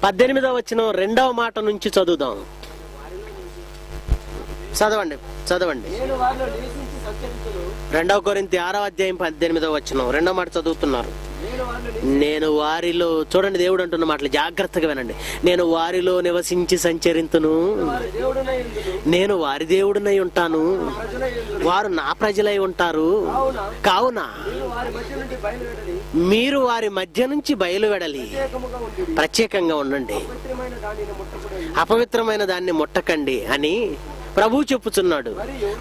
18వ వచనం 2వ మాట నుంచి చదువుదాం. చదవండి. 2 కొరింథీ 6వ అధ్యాయం 18వ వచనం 2వ మాట చదువుతున్నారు. నేను వారిలో, చూడండి దేవుడు అంటున్న మాటలు జాగ్రత్తగా వినండి. నేను వారిలో నివసించి సంచరింతును, నేను వారి దేవుడినై ఉంటాను, వారు నా ప్రజలై ఉంటారు. కావున మీరు వారి మధ్య నుంచి బయలువెడలి ప్రత్యేకంగా ఉండండి, అపవిత్రమైన దాన్ని ముట్టకండి అని ప్రభువు చెప్పుచున్నాడు.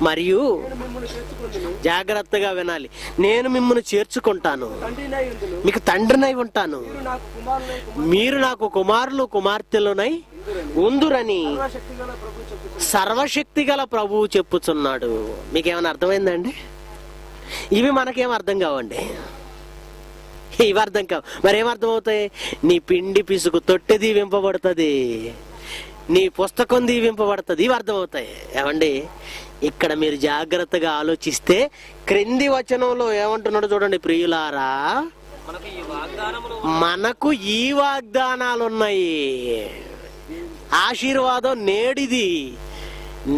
మరియు జాగ్రత్తగా వినాలి, నేను మిమ్మల్ని చేర్చుకుంటాను, మీకు తండ్రినై ఉంటాను, మీరు నాకు కుమారులు కుమార్తెలునై ఉందురని సర్వశక్తి గల ప్రభువు చెప్పుచున్నాడు. మీకేమైనా అర్థమైందండి? ఇవి మనకేం అర్థం కావండి. ఇవి అర్థం కావు. మరి ఏమర్థం అవుతాయి? నీ పిండి పిసుకు తొట్టె దీవింపబడుతుంది, నీ పుస్తకం దీవింపబడుతుంది, ఇవి అర్థమవుతాయి. ఏమండి, ఇక్కడ మీరు జాగ్రత్తగా ఆలోచిస్తే క్రింది వచనంలో ఏమంటున్నాడు చూడండి, ప్రియులారా మనకు ఈ వాగ్దానాలు ఉన్నాయి. ఆశీర్వాదం నేడిది.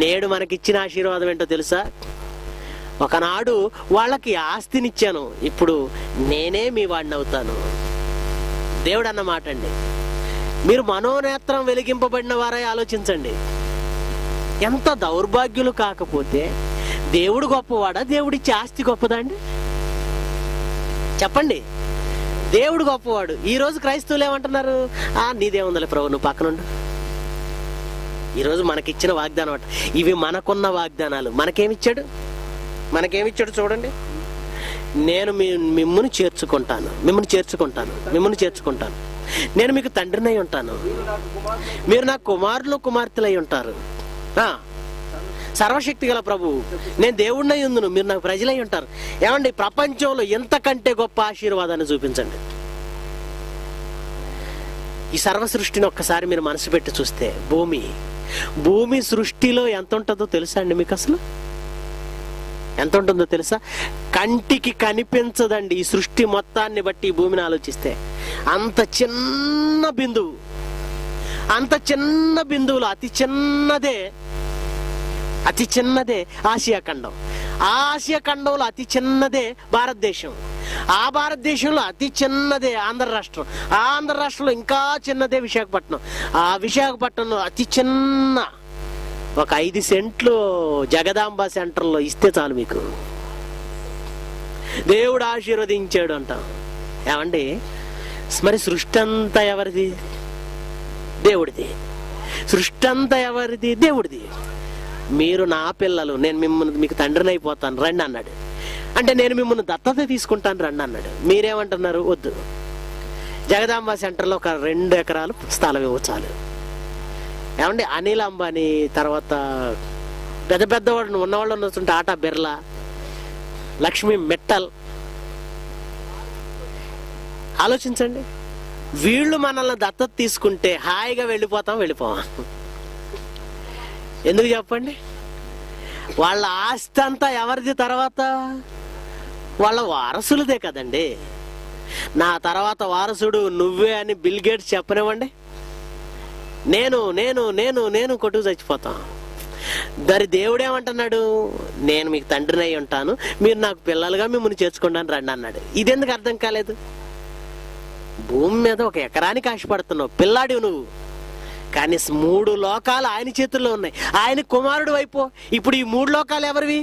నేడు మనకిచ్చిన ఆశీర్వాదం ఏంటో తెలుసా? ఒకనాడు వాళ్ళకి ఆస్తినిచ్చాను, ఇప్పుడు నేనే మీ వాడిని అవుతాను. దేవుడు అన్నమాట అండి. మీరు మనోనేత్రం వెలిగింపబడిన వారై ఆలోచించండి. ఎంత దౌర్భాగ్యులు కాకపోతే దేవుడు గొప్పవాడా, దేవుడిచ్చే ఆస్తి గొప్పదా అండి? చెప్పండి. దేవుడు గొప్పవాడు. ఈరోజు క్రైస్తవులు ఏమంటున్నారు? నీదేముందలే ప్రభు, నువ్వు పక్కనుండు. ఈరోజు మనకిచ్చిన వాగ్దానం అంట. ఇవి మనకున్న వాగ్దానాలు. మనకేమిచ్చాడు చూడండి. నేను మిమ్మల్ని చేర్చుకుంటాను, నేను మీకు తండ్రినై ఉంటాను, మీరు నా కుమారులు కుమార్తెలై ఉంటారు. సర్వశక్తి గల ప్రభు, నేను దేవుడినై ఉందును, మీరు నాకు ప్రజలై ఉంటారు. ఏమండి, ప్రపంచంలో ఎంతకంటే గొప్ప ఆశీర్వాదాన్ని చూపించండి. ఈ సర్వ సృష్టిని ఒక్కసారి మీరు మనసు పెట్టి చూస్తే, భూమి సృష్టిలో ఎంత ఉంటుందో తెలుసా అండి మీకు? అసలు ఎంత ఉంటుందో తెలుసా? కంటికి కనిపించదండి. ఈ సృష్టి మొత్తాన్ని బట్టి ఈ భూమిని ఆలోచిస్తే అంత చిన్న బిందువులు, అతి చిన్నదే ఆసియా ఖండం. ఆ ఆసియా ఖండంలో అతి చిన్నదే భారతదేశం. ఆ భారతదేశంలో అతి చిన్నదే ఆంధ్ర రాష్ట్రం. ఆ ఆంధ్ర రాష్ట్రంలో ఇంకా చిన్నదే విశాఖపట్నం. ఆ విశాఖపట్నంలో అతి చిన్న ఒక 5 సెంట్లు జగదాంబ సెంటర్లో ఇస్తే చాలు, మీకు దేవుడు ఆశీర్వదించాడు అంటాం. ఏమండి, మరి సృష్టి అంతా ఎవరిది? దేవుడిది. సృష్టి అంతా ఎవరిది? దేవుడిది. మీరు నా పిల్లలు, నేను మిమ్మల్ని మీకు తండ్రిని అయిపోతాను రండి అన్నాడు. అంటే నేను మిమ్మల్ని దత్తత తీసుకుంటాను రండి అన్నాడు. మీరేమంటున్నారు? వద్దు. జగదాంబ సెంటర్లో ఒక 2 ఎకరాలు స్థలం ఇవ్వచాలు. ఏమండి, అనిల్ అంబానీ తర్వాత పెద్దవాళ్ళు ఉన్నవాళ్ళు ఉన్నట్టు టాటా బిర్లా, లక్ష్మీ మిట్టల్, ఆలోచించండి. వీళ్ళు మనల్ని దత్తత తీసుకుంటే హాయిగా వెళ్ళిపోవా? ఎందుకు చెప్పండి? వాళ్ళ ఆస్తి అంతా ఎవరిది? తర్వాత వాళ్ళ వారసులదే కదండి. నా తర్వాత వారసుడు నువ్వే అని బిల్ గేట్స్ చెప్పనివ్వండి. నేను కొట్టుకు చచ్చిపోతాం. దేవుడేమంటున్నాడు? నేను మీకు తండ్రిని అయి ఉంటాను, మీరు నాకు పిల్లలుగా మిమ్మల్ని చేర్చుకుంటాను రండి అన్నాడు. ఇదెందుకు అర్థం కాలేదు? భూమి మీద 1 ఎకరానికి ఆశపడుతున్నావు, పిల్లాడివి నువ్వు, కానీ 3 లోకాలు ఆయన చేతుల్లో ఉన్నాయి. ఆయన కుమారుడు వైపు. ఇప్పుడు ఈ 3 లోకాలు ఎవరివి?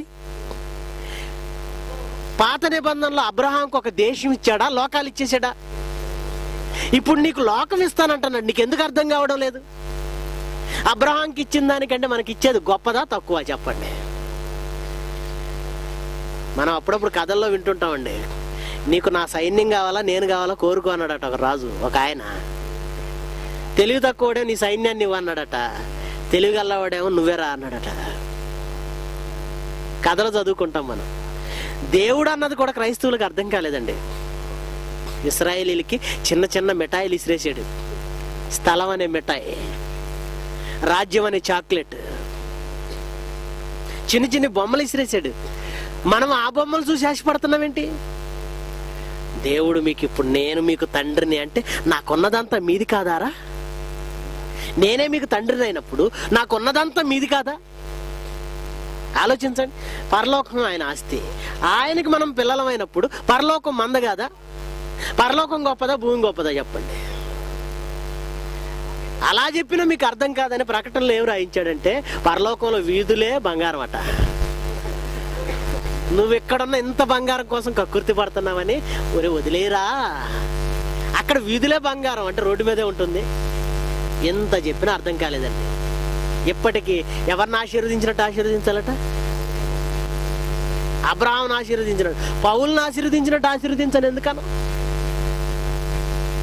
పాత నిబంధనలో అబ్రహాంకు ఒక దేశం ఇచ్చాడా, లోకాలు ఇచ్చేసాడా? ఇప్పుడు నీకు లోకం ఇస్తానంటున్నాడు. నీకు ఎందుకు అర్థం కావడం లేదు? అబ్రహాంకి ఇచ్చిన దానికంటే మనకి ఇచ్చేది గొప్పదా తక్కువ చెప్పండి? మనం అప్పుడప్పుడు కథల్లో వింటుంటామండి, నీకు నా సైన్యం కావాలా, నేను కావాలా కోరుకో అన్నాడట ఒక రాజు. ఒక ఆయన తెలివి తక్కువడే నీ సైన్యాన్ని ఇవ్వన్నాడట, తెలివి గల్లవాడేమో నువ్వేరా అన్నాడట. కథలు చదువుకుంటాం మనం. దేవుడు అన్నది కూడా క్రైస్తవులకు అర్థం కాలేదండి. ఇశ్రాయేలీలకి చిన్న మిఠాయిలు ఇసిరేసాడు. స్థలం అనే మిఠాయి, రాజ్యం అనే చాక్లెట్, చిన్న బొమ్మలు ఇసిరేసాడు. మనం ఆ బొమ్మలు చూసి ఆశపడుతున్నామేంటి? దేవుడు మీకు ఇప్పుడు నేను మీకు తండ్రిని అంటే నాకున్నదంతా మీది కాదారా? నేనే మీకు తండ్రిని అయినప్పుడు నాకున్నదంతా మీది కాదా? ఆలోచించండి. పరలోకం ఆయన ఆస్తి, ఆయనకి మనం పిల్లలమైనప్పుడు పరలోకం మంద కాదా? పరలోకం గొప్పదా, భూమి గొప్పదా చెప్పండి? అలా చెప్పినా మీకు అర్థం కాదని ప్రకటనలో ఏం రాయించాడంటే, పరలోకంలో వీధులే బంగారం అట. నువ్వు ఎక్కడున్నా ఇంత బంగారం కోసం కక్కుర్తి పడుతున్నావని వదిలేరా, అక్కడ వీధులే బంగారం అంటే రోడ్డు మీదే ఉంటుంది. ఎంత చెప్పినా అర్థం కాలేదండి. ఇప్పటికీ ఎవరిని ఆశీర్వదించినట్టు ఆశీర్వదించాలట? అబ్రహామును ఆశీర్వదించినట్టు, పౌలుని ఆశీర్వదించినట్టు ఆశీర్వదించాను. ఎందుకనో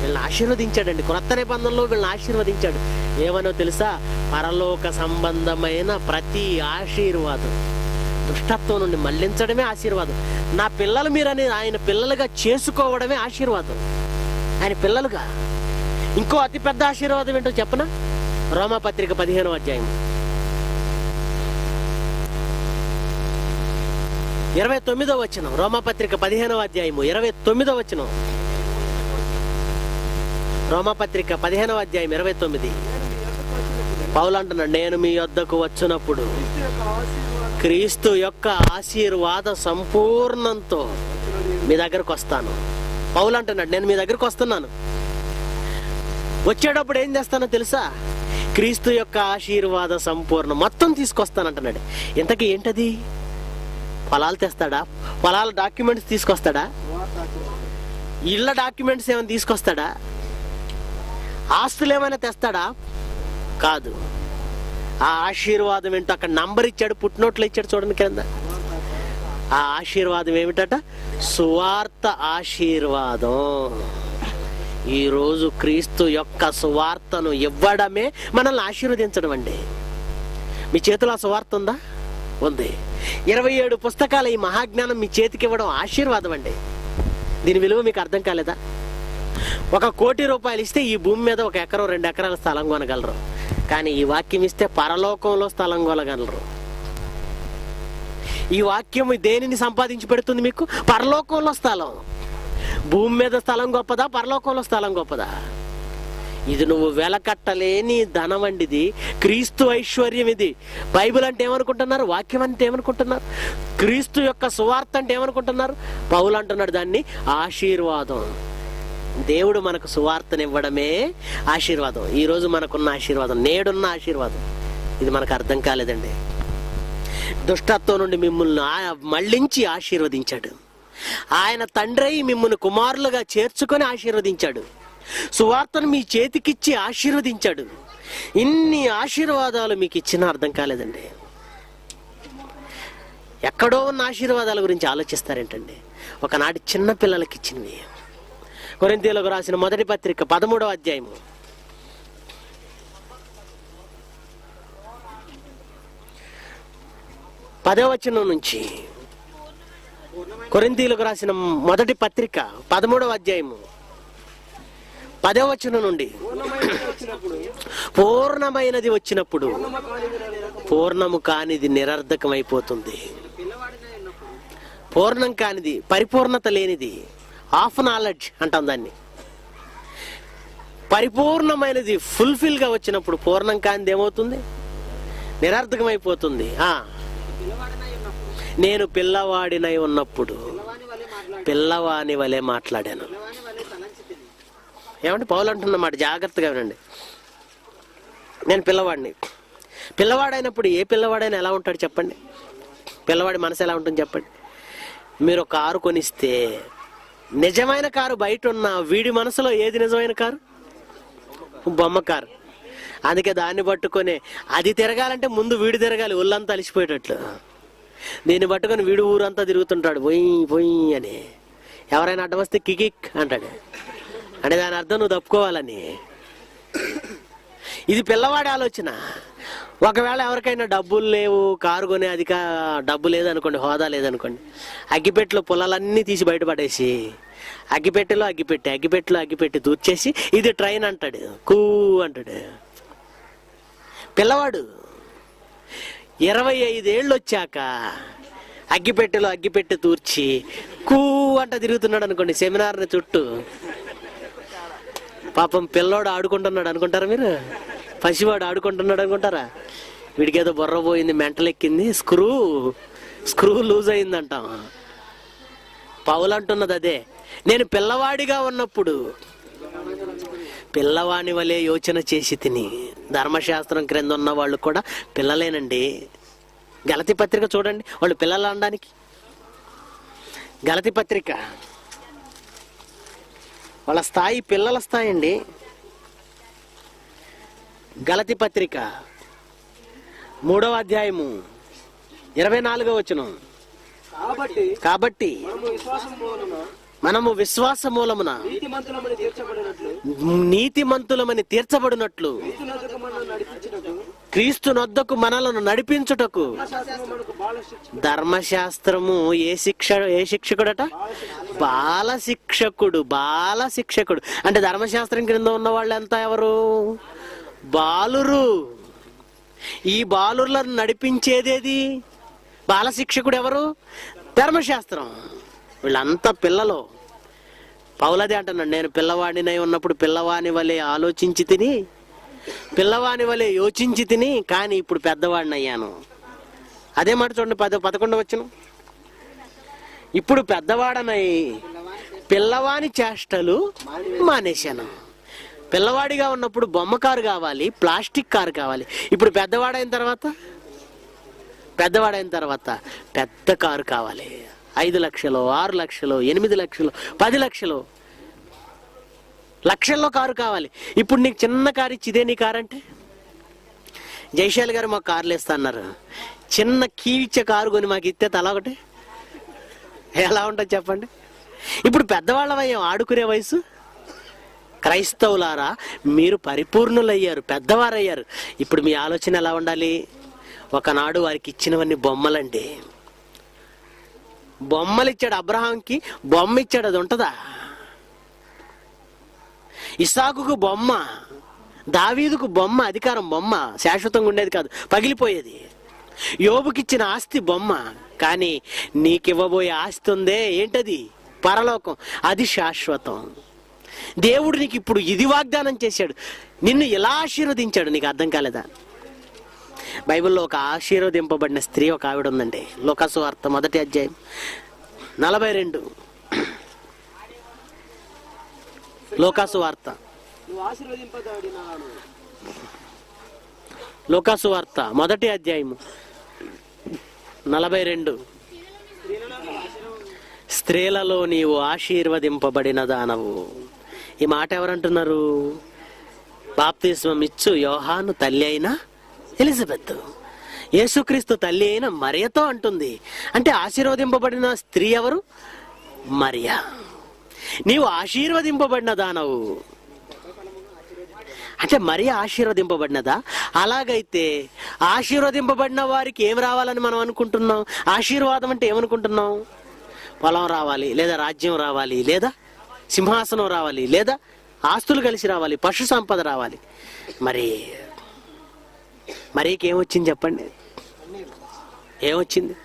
వీళ్ళని ఆశీర్వదించాడండి. క్రొత్త నిబంధనలో వీళ్ళని ఆశీర్వదించాడు. ఏమనో తెలుసా? పరలోక సంబంధమైన ప్రతి ఆశీర్వాదం దుష్టత్వం నుండి మళ్లించడమే ఆశీర్వాదం. నా పిల్లలు మీరని ఆయన పిల్లలుగా చేసుకోవడమే ఆశీర్వాదం. ఆయన పిల్లలుగా. ఇంకో అతిపెద్ద ఆశీర్వాదం ఏంటో చెప్పనా? రోమాపత్రిక 15వ అధ్యాయం 29వ వచనం. రోమాపత్రిక 15వ అధ్యాయము 29వ వచనం. రోమాపత్రిక 15వ అధ్యాయం 29. పౌలు అంటున్నాడు, నేను మీ యొద్దకు వచ్చినప్పుడు క్రీస్తు యొక్క ఆశీర్వాద సంపూర్ణంతో మీ దగ్గరకు వస్తాను. పౌలు అంటున్నాడు, నేను మీ దగ్గరకు వస్తున్నాను. వచ్చేటప్పుడు ఏం చేస్తానో తెలుసా? క్రీస్తు యొక్క ఆశీర్వాద సంపూర్ణం మొత్తం తీసుకొస్తానంటున్నాడు. ఇంతకీ ఏంటది? పొలాలు తెస్తాడా? పొలాల డాక్యుమెంట్స్ తీసుకొస్తాడా? ఇళ్ళ డాక్యుమెంట్స్ ఏమైనా తీసుకొస్తాడా? ఆస్తులు ఏమైనా తెస్తాడా? కాదు. ఆ ఆశీర్వాదం ఏంటో అక్కడ నంబర్ ఇచ్చాడు, పుట్టినోట్లు ఇచ్చాడు చూడండి కింద. ఆ ఆశీర్వాదం ఏమిటట? సువార్త ఆశీర్వాదం. ఈరోజు క్రీస్తు యొక్క సువార్తను ఇవ్వడమే మనల్ని ఆశీర్వదించడం అండి. మీ చేతిలో ఆ సువార్త ఉందా? ఉంది. 27 పుస్తకాల ఈ మహాజ్ఞానం మీ చేతికి ఇవ్వడం ఆశీర్వాదం అండి. దీని విలువ మీకు అర్థం కాలేదా? 1 కోటి రూపాయలు ఇస్తే ఈ భూమి మీద 1 ఎకరం 2 ఎకరాల స్థలం కొనగలరు. కానీ ఈ వాక్యం ఇస్తే పరలోకంలో స్థలం కొనగలరు. ఈ వాక్యం దేనిని సంపాదించి పెడుతుంది మీకు? పరలోకంలో స్థలం. భూమి మీద స్థలం గొప్పదా? పరలోకంలో స్థలం గొప్పదా? ఇది నువ్వు వెలకట్టలేని ధనం అండిది. క్రీస్తు ఐశ్వర్యం ఇది. బైబిల్ అంటే ఏమనుకుంటున్నారు? వాక్యం అంటే ఏమనుకుంటున్నారు? క్రీస్తు యొక్క సువార్త అంటే ఏమనుకుంటున్నారు? పౌలు అంటున్నాడు దాన్ని ఆశీర్వాదం. దేవుడు మనకు సువార్తనివ్వడమే ఆశీర్వాదం. ఈరోజు మనకున్న ఆశీర్వాదం, నేడున్న ఆశీర్వాదం ఇది మనకు అర్థం కాలేదండి. దుష్టత్వం నుండి మిమ్మల్ని మళ్లించి ఆశీర్వదించాడు. ఆయన తండ్రి మిమ్మల్ని కుమారులుగా చేర్చుకొని ఆశీర్వదించాడు. సువార్తను మీ చేతికిచ్చి ఆశీర్వదించాడు. ఇన్ని ఆశీర్వాదాలు మీకు ఇచ్చినా అర్థం కాలేదండి. ఎక్కడో ఉన్న ఆశీర్వాదాల గురించి ఆలోచిస్తారేంటండి? ఒకనాటి చిన్న పిల్లలకి ఇచ్చింది. కొరింథీయులకు రాసిన మొదటి పత్రిక 13వ అధ్యాయము 10వ వచనం నుంచి. కొరింథీయులకు రాసిన మొదటి పత్రిక 13వ అధ్యాయము 10వ వచనం నుండి. పూర్ణమైనది వచ్చినప్పుడు పూర్ణము కానిది నిరర్ధకమైపోతుంది. పూర్ణం కానిది, పరిపూర్ణత లేనిది, హాఫ్ నాలెడ్జ్ అంటాం దాన్ని. పరిపూర్ణమైనది ఫుల్ఫిల్ గా వచ్చినప్పుడు పూర్ణం కానిది ఏమవుతుంది? నిరర్ధకమైపోతుంది. నేను పిల్లవాడినై ఉన్నప్పుడు పిల్లవాని వలె మాట్లాడాను. ఏమంటే పౌలు అంటున్నమాట, జాగ్రత్తగా వినండి. నేను పిల్లవాడిని. పిల్లవాడైనప్పుడు ఏ పిల్లవాడైనా ఎలా ఉంటాడు చెప్పండి? పిల్లవాడి మనసు ఎలా ఉంటుంది చెప్పండి? మీరు ఒక కారు కొనిస్తే నిజమైన కారు బయట ఉన్న వీడి మనసులో ఏది నిజమైన కారు? బొమ్మ కారు. అందుకే దాన్ని పట్టుకొని అది తిరగాలంటే ముందు వీడు తిరగాలి, ఒళ్ళంతా అలిసిపోయేటట్లు. దీన్ని పట్టుకొని వీడు ఊరంతా తిరుగుతుంటాడు పొయ్యి పొయ్యి అని. ఎవరైనా అడ్డం వస్తే కికిక్ అంటాడు. అంటే దాని అర్థం నువ్వు తప్పుకోవాలని. ఇది పిల్లవాడి ఆలోచన. ఒకవేళ ఎవరికైనా డబ్బులు లేవు, కారు కొనే డబ్బు లేదనుకోండి, హోదా లేదనుకోండి, అగ్గిపెట్టెలో పుల్లలన్నీ తీసి బయటపడేసి అగ్గిపెట్టెలో అగ్గిపెట్టి దూర్చేసి ఇది ట్రైన్ అంటాడు, కూ అంటాడు. పిల్లవాడు 25 ఏళ్ళు వచ్చాక అగ్గిపెట్టెలో అగ్గిపెట్టె తూర్చి కూ అంట తిరుగుతున్నాడు అనుకోండి సెమినార్ని చుట్టూ. పాపం పిల్లోడు ఆడుకుంటున్నాడు అనుకుంటారా మీరు? పసివాడు ఆడుకుంటున్నాడు అనుకుంటారా? వీడికి ఏదో బొర్ర పోయింది, మెంటల్ ఎక్కింది, స్క్రూ లూజ్ అయిందంటాం. పౌలు అంటున్నది అదే. నేను పిల్లవాడిగా ఉన్నప్పుడు పిల్లవాని వలె యోచన చేసి తిని. ధర్మశాస్త్రం క్రింద ఉన్న వాళ్ళు కూడా పిల్లలేనండి. గలతీ పత్రిక చూడండి, వాళ్ళు పిల్లలు అనడానికి. గలతీ పత్రిక వాళ్ళ స్థాయి పిల్లల స్థాయి అండి. గలతీ పత్రిక 3వ అధ్యాయము 24వ వచనం. కాబట్టి మనము విశ్వాస మూలమున నీతిమంతులమని తీర్చబడినట్లు క్రీస్తు నొద్దకు మనలను నడిపించుటకు. ధర్మశాస్త్రము ఏ శిక్షకుడట? బాల శిక్షకుడు. అంటే ధర్మశాస్త్రం క్రింద ఉన్న వాళ్ళు ఎంత? ఎవరు? బాలురు. ఈ బాలుర్లను నడిపించేదేది? బాల శిక్షకుడు ఎవరు? ధర్మశాస్త్రం. వీళ్ళంతా పిల్లలు. పౌలదే అంటున్నాడు, నేను పిల్లవాడినై ఉన్నప్పుడు పిల్లవాని వలె ఆలోచించి తిని, పిల్లవాని వలె యోచించి తిని, కానీ ఇప్పుడు పెద్దవాడిని అయ్యాను. అదే మాట చూడండి, 11 వచనం. ఇప్పుడు పెద్దవాడనై పిల్లవాని చేష్టలు మానేశాను. పిల్లవాడిగా ఉన్నప్పుడు బొమ్మ కారు కావాలి, ప్లాస్టిక్ కారు కావాలి. ఇప్పుడు పెద్దవాడైన తర్వాత పెద్ద కారు కావాలి. 5 లక్షలు, 6 లక్షలు, 8 లక్షలు, 10 లక్షలు, లక్షల్లో కారు కావాలి. ఇప్పుడు నీకు చిన్న కారు ఇచ్చి ఇదే నీ కారు అంటే, జైశాల్ గారు మాకు కార్లు ఇస్తా అన్నారు. చిన్న కీ ఇచ్చే కారు కొని మాకు ఇస్తే తలా ఒకటి ఎలా ఉంటుంది చెప్పండి? ఇప్పుడు పెద్దవాళ్ళమయ్యాం, ఆడుకునే వయసు. క్రైస్తవులారా, మీరు పరిపూర్ణులయ్యారు, పెద్దవారయ్యారు. ఇప్పుడు మీ ఆలోచన ఎలా ఉండాలి? ఒకనాడు వారికి ఇచ్చినవన్నీ బొమ్మలండి. బొమ్మలు ఇచ్చాడు. అబ్రహాంకి బొమ్మ ఇచ్చాడు, అది ఉంటుందా? ఇస్సాకుకు బొమ్మ, దావీదుకు బొమ్మ, అధికారం బొమ్మ, శాశ్వతంగా ఉండేది కాదు, పగిలిపోయేది. యోబుకిచ్చిన ఆస్తి బొమ్మ, కానీ నీకివ్వబోయే ఆస్తి ఉందే, ఏంటది? పరలోకం, అది శాశ్వతం. దేవుడు నీకు ఇప్పుడు ఇది వాగ్దానం చేశాడు, నిన్ను ఇలా ఆశీర్వదించాడు. నీకు అర్థం కాలేదా? బైబిల్లో ఒక ఆశీర్వదింపబడిన స్త్రీ ఒక ఆవిడ ఉందండి. లూకాసు వార్త 1వ అధ్యాయం 42. లూకాసు వార్త 1వ అధ్యాయం 42. స్త్రీలలో నీవు ఆశీర్వదింపబడిన దానవు. ఈ మాట ఎవరంటున్నారు? బాప్తిస్మం ఇచ్చు యోహాను తల్లి అయిన ఎలిజబెత్, యేసుక్రీస్తు తల్లి అయిన మరియతో అంటుంది. అంటే ఆశీర్వదింపబడిన స్త్రీ ఎవరు? మరియా. నీవు ఆశీర్వదింపబడిన దానవు. అంటే మరియా ఆశీర్వదింపబడినదా? అలాగైతే ఆశీర్వదింపబడిన వారికి ఏం రావాలని మనం అనుకుంటున్నాం? ఆశీర్వాదం అంటే ఏమనుకుంటున్నాం? పొలం రావాలి, లేదా రాజ్యం రావాలి, లేదా సింహాసనం రావాలి, లేదా ఆస్తులు కలిసి రావాలి, పశు సంపద రావాలి. మరీకి ఏమొచ్చింది చెప్పండి? ఏమొచ్చింది?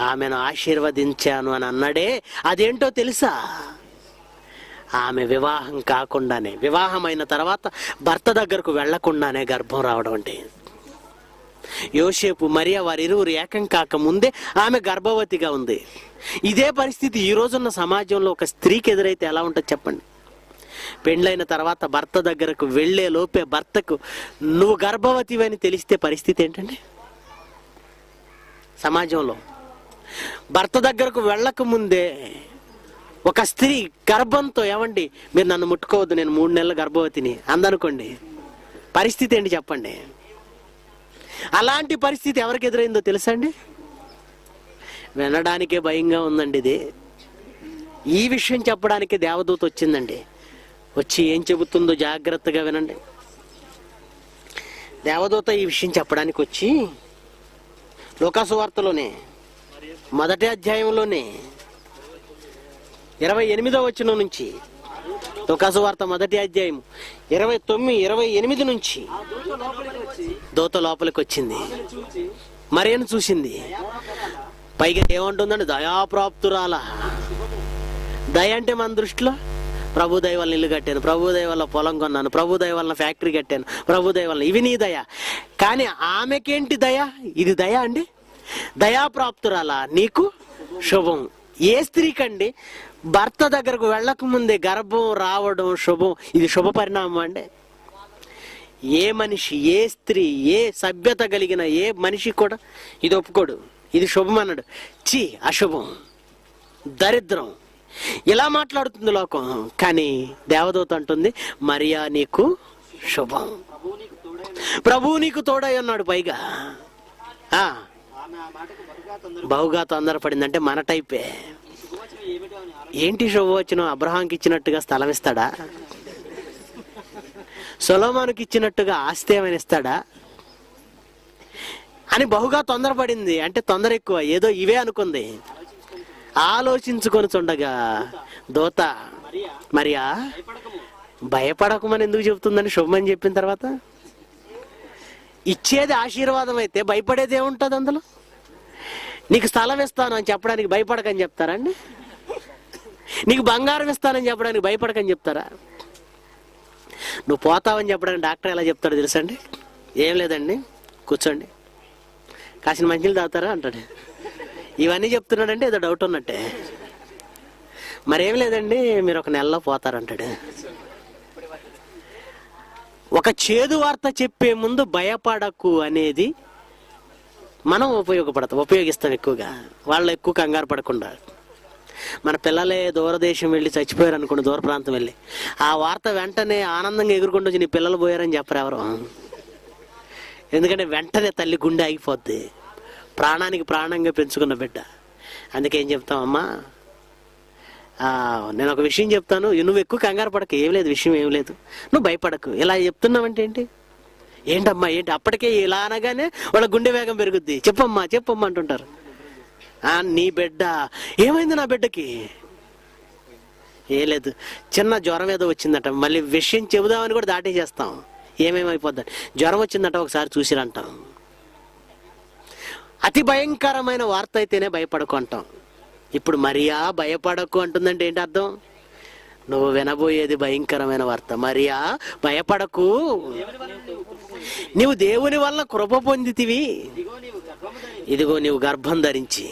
ఆమెను ఆశీర్వదించాను అని అన్నాడే, అదేంటో తెలుసా? ఆమె వివాహం కాకుండానే, వివాహమైన తర్వాత భర్త దగ్గరకు వెళ్లకుండానే గర్భం రావడం. అంటే యోసేపు మరియా వారిరువురు ఏకం కాక ముందే ఆమె గర్భవతిగా ఉంది. ఇదే పరిస్థితి ఈ రోజున్న సమాజంలో ఒక స్త్రీకి ఎదురైతే ఎలా ఉంటుంది చెప్పండి? పెండ్లైన తర్వాత భర్త దగ్గరకు వెళ్లే లోపే భర్తకు నువ్వు గర్భవతి అని తెలిస్తే పరిస్థితి ఏంటండి? సమాజంలో భర్త దగ్గరకు వెళ్ళక ముందే ఒక స్త్రీ గర్భంతో, ఏమండి మీరు నన్ను ముట్టుకోవద్దు, నేను 3 నెలల గర్భవతిని అందనుకోండి, పరిస్థితి ఏంటి చెప్పండి? అలాంటి పరిస్థితి ఎవరికి ఎదురైందో తెలుసా అండి? వినడానికే భయంగా ఉందండి. ఇది ఈ విషయం చెప్పడానికి దేవదూత వచ్చిందండి. వచ్చి ఏం చెబుతుందో జాగ్రత్తగా వినండి. దేవదూత ఈ విషయం చెప్పడానికి వచ్చి లూకాసు వార్తలోనే 1వ అధ్యాయంలోనే 28వ వచనం నుంచి, లూకాసు వార్త 1వ అధ్యాయం 29-28 నుంచి దూత లోపలికి వచ్చింది, మరియను చూసింది. పైగా ఏమంటుందండి? దయాప్రాప్తురాల. దయ అంటే మన దృష్టిలో ప్రభుదయ వల్ల ఇల్లు కట్టాను, ప్రభుదయ వల్ల పొలం కొన్నాను, ప్రభుదయ వల్ల ఫ్యాక్టరీ కట్టాను, ప్రభుదయ వల్ల, ఇవి నీ దయ. కానీ ఆమెకేంటి దయ? ఇది దయ అండి? దయాప్రాప్తురాలా, నీకు శుభం. ఏ స్త్రీకండి భర్త దగ్గరకు వెళ్ళక ముందే గర్భం రావడం శుభం? ఇది శుభ పరిణామం అండి. ఏ మనిషి, ఏ స్త్రీ, ఏ సభ్యత కలిగిన ఏ మనిషి కూడా ఇది ఒప్పుకోడు. ఇది శుభం అన్నాడు. అశుభం, దరిద్రం, ఇలా మాట్లాడుతుంది లోకం. కానీ దేవదూత అంటుంది, మరియా నీకు శుభం, ప్రభువు నీకు తోడై అన్నాడు. పైగా బహుగా తొందరపడిందంటే మన టైపే. ఏంటి శుభవచనం? అబ్రహాంకి ఇచ్చినట్టుగా స్థలం ఇస్తాడా? సొలొమోనుకి ఇచ్చినట్టుగా ఆస్తి ఏమైనా ఇస్తాడా? అని బహుగా తొందరపడింది. అంటే తొందర ఎక్కువ, ఏదో ఇవే అనుకుంది. ఆలోచించుకొని చుండగా దూత మరియా భయపడకమని ఎందుకు చెబుతుందని శుభమని చెప్పిన తర్వాత, ఇచ్చేది ఆశీర్వాదం అయితే భయపడేది ఏముంటుంది అందులో? నీకు స్థలం ఇస్తాను అని చెప్పడానికి భయపడకని చెప్తారండి? నీకు బంగారం ఇస్తానని చెప్పడానికి భయపడకని చెప్తారా? నువ్వు పోతావని చెప్పడానికి డాక్టర్ ఎలా చెప్తాడో తెలుసండి? ఏం లేదండి, కూర్చోండి, కాసిన మంచిలు తాగుతారా అంటాడు. ఇవన్నీ చెప్తున్నాడంటే ఏదో డౌట్ ఉన్నట్టే. మరేం లేదండి, మీరు ఒక నెలలో పోతారంటాడు. ఒక చేదు వార్త చెప్పే ముందు భయపడకు అనేది మనం ఉపయోగిస్తాం ఎక్కువగా. వాళ్ళు ఎక్కువ కంగారు పడకుండా. మన పిల్లలే దూరదేశం వెళ్ళి చచ్చిపోయారు అనుకోండి, దూర ప్రాంతం వెళ్ళి, ఆ వార్త వెంటనే ఆనందంగా ఎగురుకుంటూ వచ్చి నీ పిల్లలు పోయారని చెప్పరు ఎవరు. ఎందుకంటే వెంటనే తల్లి గుండె ఆగిపోద్ది, ప్రాణానికి ప్రాణంగా పెంచుకున్న బిడ్డ. అందుకే ఏం చెప్తామమ్మా, నేను ఒక విషయం చెప్తాను, నువ్వు ఎక్కువ కంగారు పడక, ఏం లేదు, విషయం ఏం లేదు, నువ్వు భయపడకు. ఇలా చెప్తున్నావంటే ఏంటి? ఏంటమ్మా ఏంటి? అప్పటికే ఇలా అనగానే వాళ్ళ గుండె వేగం పెరుగుద్ది. చెప్పమ్మా చెప్పమ్మా అంటుంటారు. నీ బిడ్డ ఏమైంది? నా బిడ్డకి ఏ లేదు, చిన్న జ్వరం ఏదో వచ్చిందట. మళ్ళీ విషయం చెబుదామని కూడా దాటేసేస్తాం. ఏమేమైపోద్ది, జ్వరం వచ్చిందట ఒకసారి చూసిరంటాం. అతి భయంకరమైన వార్త అయితేనే భయపడకు అంటాం. ఇప్పుడు మరియా భయపడకు అంటుందంటే ఏంటి అర్థం? నువ్వు వినబోయేది భయంకరమైన వార్త. మరియా భయపడకు, నీవు దేవుని వల్ల కృప పొందితివి, ఇదిగో నీవు గర్భం ధరించి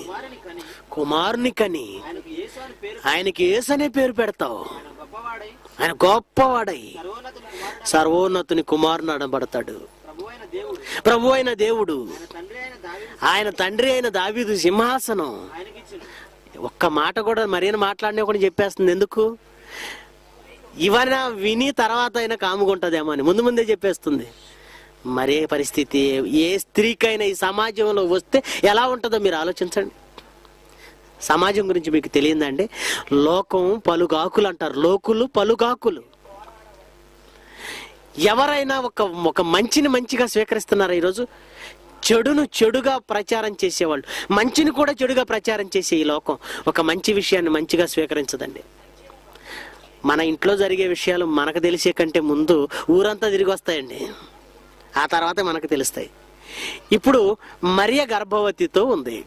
కుమారుని కని ఆయనకి యేసు అనే పేరు పెడతావు. ఆయన గొప్పవాడై సర్వోన్నతుని కుమారుని అనబడతాడు. ప్రభు అయిన దేవుడు ఆయన తండ్రి అయిన దావీదు సింహాసనం. ఒక్క మాట కూడా మరియను మాట్లాడినా కూడా చెప్పేస్తుంది. ఎందుకు? ఇవన్న విని తర్వాత అయినా కాముకుంటుందేమో అని ముందు ముందే చెప్పేస్తుంది. మరే పరిస్థితి ఏ స్త్రీకైనా ఈ సమాజంలో వస్తే ఎలా ఉంటుందో మీరు ఆలోచించండి. సమాజం గురించి మీకు తెలియదండి? లోకం పలుగాకులు అంటారు, లోకులు పలుగాకులు. ఎవరైనా ఒక మంచిని మంచిగా స్వీకరిస్తున్నారా ఈరోజు? చెడును చెడుగా ప్రచారం చేసేవాళ్ళు, మంచిని కూడా చెడుగా ప్రచారం చేసే ఈ లోకం ఒక మంచి విషయాన్ని మంచిగా స్వీకరించదండి. మన ఇంట్లో జరిగే విషయాలు మనకు తెలిసే కంటే ముందు ఊరంతా తిరిగి వస్తాయండి, ఆ తర్వాత మనకు తెలుస్తాయి. ఇప్పుడు మరియ గర్భవతితో ఉంది.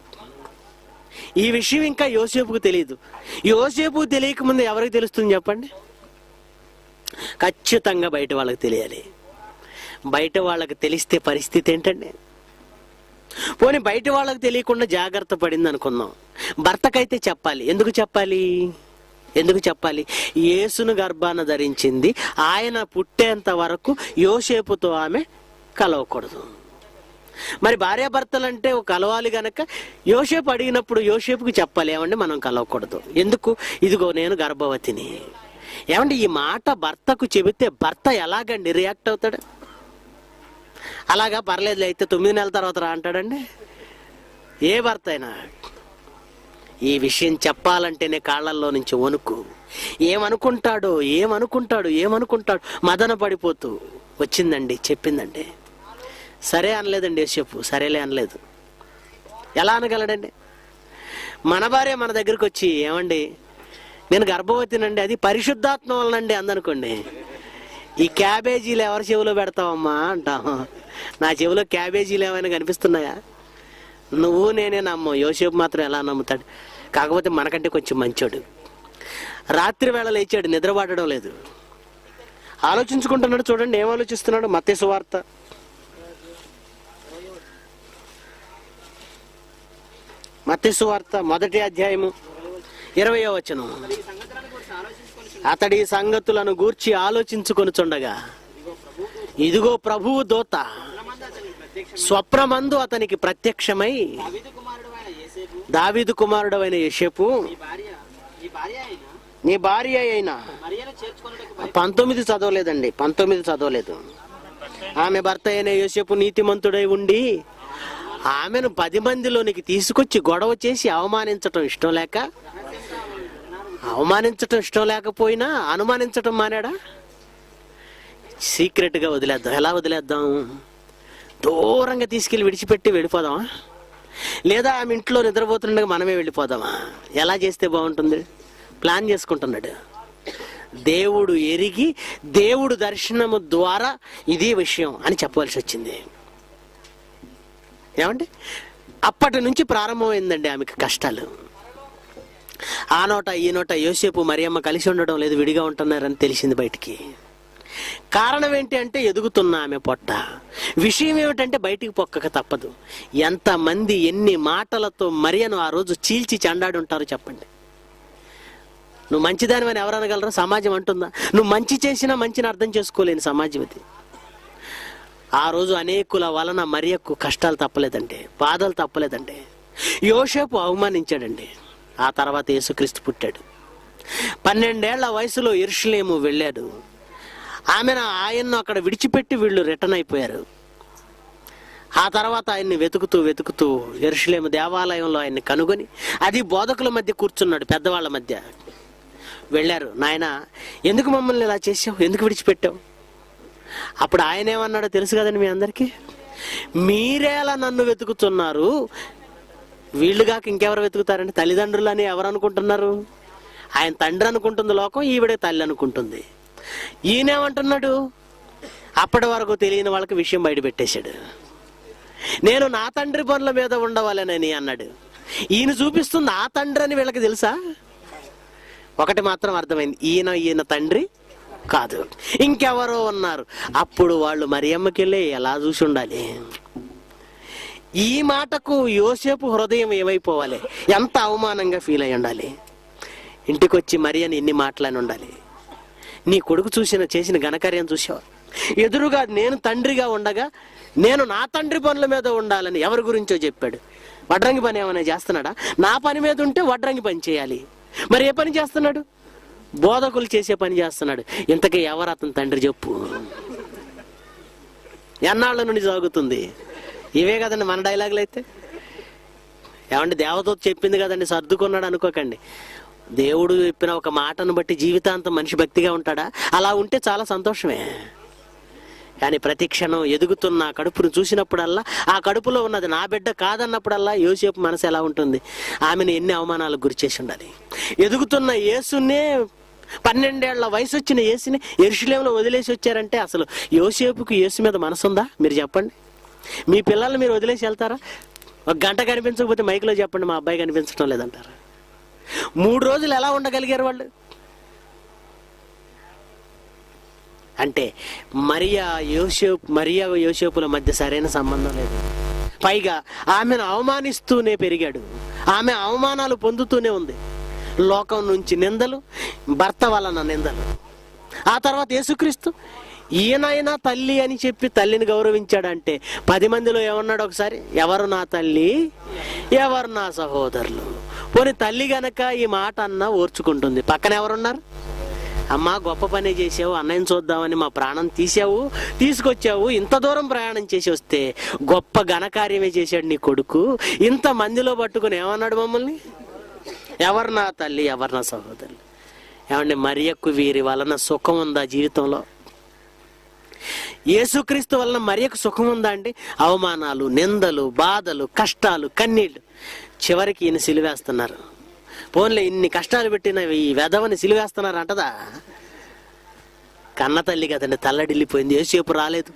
ఈ విషయం ఇంకా యోసేపుకు తెలియదు. యోసేపుకు తెలియకముందు ఎవరికి తెలుస్తుంది చెప్పండి? ఖచ్చితంగా బయట వాళ్ళకి తెలియాలి. బయట వాళ్ళకి తెలిస్తే పరిస్థితి ఏంటండి? పోనీ బయట వాళ్ళకి తెలియకుండా జాగ్రత్త పడింది అనుకుందాం, భర్తకైతే చెప్పాలి. ఎందుకు చెప్పాలి? ఎందుకు చెప్పాలి? యేసును గర్భాన ధరించింది, ఆయన పుట్టేంత వరకు యోసేపుతో ఆమె కలవకూడదు. మరి భార్యాభర్తలు అంటే కలవాలి గనక యోసేపు అడిగినప్పుడు యోసేపుకి చెప్పాలి, ఏమండి మనం కలవకూడదు. ఎందుకు? ఇదిగో నేను గర్భవతిని. ఏమండి ఈ మాట భర్తకు చెబితే భర్త ఎలాగండి రియాక్ట్ అవుతాడు? అలాగా పర్లేదు అయితే 9 నెలల తర్వాత రా అంటాడండి ఏ భర్త అయినా? ఈ విషయం చెప్పాలంటేనే కాళ్ళల్లో నుంచి వణుకు. ఏమనుకుంటాడో ఏమనుకుంటాడు మదన పడిపోతూ వచ్చిందండి, చెప్పిందండి. సరే అనలేదండి యోసేపు, సరేలే అనలేదు. ఎలా అనగలడండి? మన భార్య మన దగ్గరికి వచ్చి ఏమండి నేను గర్భవతినండి, అది పరిశుద్ధాత్మ వలనండి అందనుకోండి, ఈ క్యాబేజీలు ఎవరి చెవిలో పెడతావమ్మా అంటాం. నా చెవిలో క్యాబేజీలు ఏమైనా కనిపిస్తున్నాయా? నువ్వు నేనే నమ్మం, యోసేపు మాత్రం ఎలా నమ్ముతాడు? కాకపోతే మనకంటే కొంచెం మంచోడు. రాత్రి వేళ లేచాడు, నిద్రపడడం లేదు, ఆలోచించుకుంటున్నాడు. చూడండి ఏం ఆలోచిస్తున్నాడు. మత్తయి సువార్త 1వ అధ్యాయము 20వ వచనం. అతడి సంగతులను గూర్చి ఆలోచించుకొనుచుండగా ఇదిగో ప్రభువు దూత స్వప్నమందు అతనికి ప్రత్యక్షమై, దావీదు కుమారుడు అయిన యోసేపు, నీ భార్య అయినా 19 చదవలేదు. ఆమె భర్త అయిన యోసేపు నీతిమంతుడై ఉండి ఆమెను 10 మందిలోనికి తీసుకొచ్చి గొడవ చేసి అవమానించటం ఇష్టం లేకపోయినా అనుమానించటం మానాడా? సీక్రెట్ గా వదిలేద్దాం. ఎలా వదిలేద్దాం? దూరంగా తీసుకెళ్ళి విడిచిపెట్టి వెళ్ళిపోదామా? లేదా ఆమె ఇంట్లో నిద్రపోతుండగా మనమే వెళ్ళిపోదామా? ఎలా చేస్తే బాగుంటుంది? ప్లాన్ చేసుకుంటున్నాడు. దేవుడు ఎరిగి దేవుడు దర్శనము ద్వారా ఇదే విషయం అని చెప్పవలసి వచ్చింది. ఏమండి, అప్పటి నుంచి ప్రారంభమైందండి ఆమెకు కష్టాలు. ఆ నోట ఈ నోట యోసేపు మరియమ్మ కలిసి ఉండడం లేదు, విడిగా ఉంటున్నారని తెలిసింది బయటికి. కారణం ఏంటి అంటే ఎదుగుతున్న ఆమె పొట్ట. విషయం ఏమిటంటే బయటికి పొక్కక తప్పదు. ఎంతమంది ఎన్ని మాటలతో మరియను ఆ రోజు చీల్చి చెండాడి ఉంటారో చెప్పండి. నువ్వు మంచిదానివని ఎవరు అనగలరా? సమాజం అంటుందా? నువ్వు మంచి చేసినా మంచిని అర్థం చేసుకోలేని సమాజం ఇది. ఆ రోజు అనేకుల వలన మరియకు కష్టాలు తప్పలేదండి, బాధలు తప్పలేదండి. యోసేపు అవమానించాడండి. ఆ తర్వాత యేసుక్రీస్తు పుట్టాడు. 12 ఏళ్ల వయసులో యెరూషలేము వెళ్ళాడు. ఆయన్ను అక్కడ విడిచిపెట్టి వీళ్ళు రిటర్న్ అయిపోయారు. ఆ తర్వాత ఆయన్ని వెతుకుతూ వెతుకుతూ యెరూషలేము దేవాలయంలో ఆయన్ని కనుగొని, అది బోధకుల మధ్య కూర్చున్నాడు, పెద్దవాళ్ళ మధ్య. వెళ్ళారు, నాయన ఎందుకు మమ్మల్ని ఇలా చేసావు, ఎందుకు విడిచిపెట్టావు? అప్పుడు ఆయన ఏమన్నాడో తెలుసు కదండి మీ అందరికీ. మీరేలా నన్ను వెతుకుతున్నారు? వీళ్ళుగాక ఇంకెవరు వెతుకుతారండి? తల్లిదండ్రులని ఎవరు అనుకుంటున్నారు? ఆయన తండ్రి అనుకుంటుంది లోకం, ఈవిడే తల్లి అనుకుంటుంది. ఈయనేమంటున్నాడు? అప్పటి వరకు తెలియని వాళ్ళకి విషయం బయట పెట్టేశాడు. నేను నా తండ్రి పనుల మీద ఉండవాలని అన్నాడు. ఈయన చూపిస్తుంది ఆ తండ్రి అని వీళ్ళకి తెలుసా? ఒకటి మాత్రం అర్థమైంది, ఈయన తండ్రి కాదు, ఇంకెవరో ఉన్నారు. అప్పుడు వాళ్ళు మరియమ్మకి వెళ్ళి ఎలా చూసి ఉండాలి? ఈ మాటకు యోసేపు హృదయం ఏమైపోవాలి? ఎంత అవమానంగా ఫీల్ అయి ఉండాలి? ఇంటికి వచ్చి మరియని ఎన్ని మాటలని ఉండాలి? నీ కొడుకు చేసిన ఘనకార్యం చూసావా? ఎదురుగా నేను తండ్రిగా ఉండగా నేను నా తండ్రి పనుల మీద ఉండాలని ఎవరి గురించో చెప్పాడు. వడ్రంగి పని ఏమైనా చేస్తున్నాడా? నా పని మీద ఉంటే వడ్రంగి పని చేయాలి. మరి ఏ పని చేస్తున్నాడు? బోధకులు చేసే పని చేస్తున్నాడు. ఇంతకీ ఎవరు అతని తండ్రి చెప్పు? ఎన్నాళ్ళ నుండి సాగుతుంది? ఇవే కదండి మన డైలాగులు అయితే. ఏమంటే దేవదూత చెప్పింది కదండి సర్దుకున్నాడు అనుకోకండి. దేవుడు చెప్పిన ఒక మాటను బట్టి జీవితాంతం మనిషి భక్తిగా ఉంటాడా? అలా ఉంటే చాలా సంతోషమే. కానీ ప్రతి క్షణం ఎదుగుతున్న కడుపును చూసినప్పుడల్లా, ఆ కడుపులో ఉన్నది నా బిడ్డ కాదన్నప్పుడల్లా యోసేపు మనసు ఎలా ఉంటుంది? ఆమెను ఎన్ని అవమానాలకు గురి చేసి ఉండాలి. ఎదుగుతున్న యేసునే, 12 ఏళ్ల వయసు వచ్చిన యేసుని యెరూషలేములో వదిలేసి వచ్చారంటే అసలు యోసేపుకు యేసు మీద మనసు ఉందా? మీరు చెప్పండి. మీ పిల్లల్ని మీరు వదిలేసి వెళ్తారా? ఒక గంట కనిపించకపోతే మైక్లో చెప్పండి, మా అబ్బాయి కనిపించడం లేదంటారా? 3 రోజులు ఎలా ఉండగలిగారు వాళ్ళు? అంటే మరియా యోసేపుల మధ్య సరైన సంబంధం లేదు. పైగా ఆమెను అవమానిస్తూనే పెరిగాడు. ఆమె అవమానాలు పొందుతూనే ఉంది. లోకం నుంచి నిందలు, భర్త వలన నిందలు. ఆ తర్వాత యేసుక్రీస్తు ఈయనైనా తల్లి అని చెప్పి తల్లిని గౌరవించాడంటే 10 మందిలో ఏమన్నాడు ఒకసారి? ఎవరు నా తల్లి, ఎవరు నా సహోదరులు? పోనీ తల్లి గనక ఈ మాట అన్నా ఓర్చుకుంటుంది. పక్కన ఎవరున్నారు? అమ్మా గొప్ప పని చేసావు, అన్నయ్యని చూద్దామని మా ప్రాణం తీసుకొచ్చావు, ఇంత దూరం ప్రయాణం చేసి వస్తే గొప్ప ఘనకార్యమే చేశాడు నీ కొడుకు. ఇంత మందిలో పట్టుకుని ఏమన్నాడు మమ్మల్ని? ఎవరు నా తల్లి, ఎవరు నా సహోదరులు? ఏమండి, మరియకు వీరి వలన సుఖం ఉందా జీవితంలో? యేసుక్రీస్తు వలన మరియకు సుఖం ఉందా అండి? అవమానాలు, నిందలు, బాధలు, కష్టాలు, కన్నీళ్లు. చివరికి ఈయన సిలువేస్తున్నారు. పోన్లే, ఇన్ని కష్టాలు పెట్టిన ఈ వెధవని సిలువేస్తున్నారు అంటదా? కన్న తల్లి కదండి తల్లడిల్లిపోయింది. యేసేపు రాలేదు,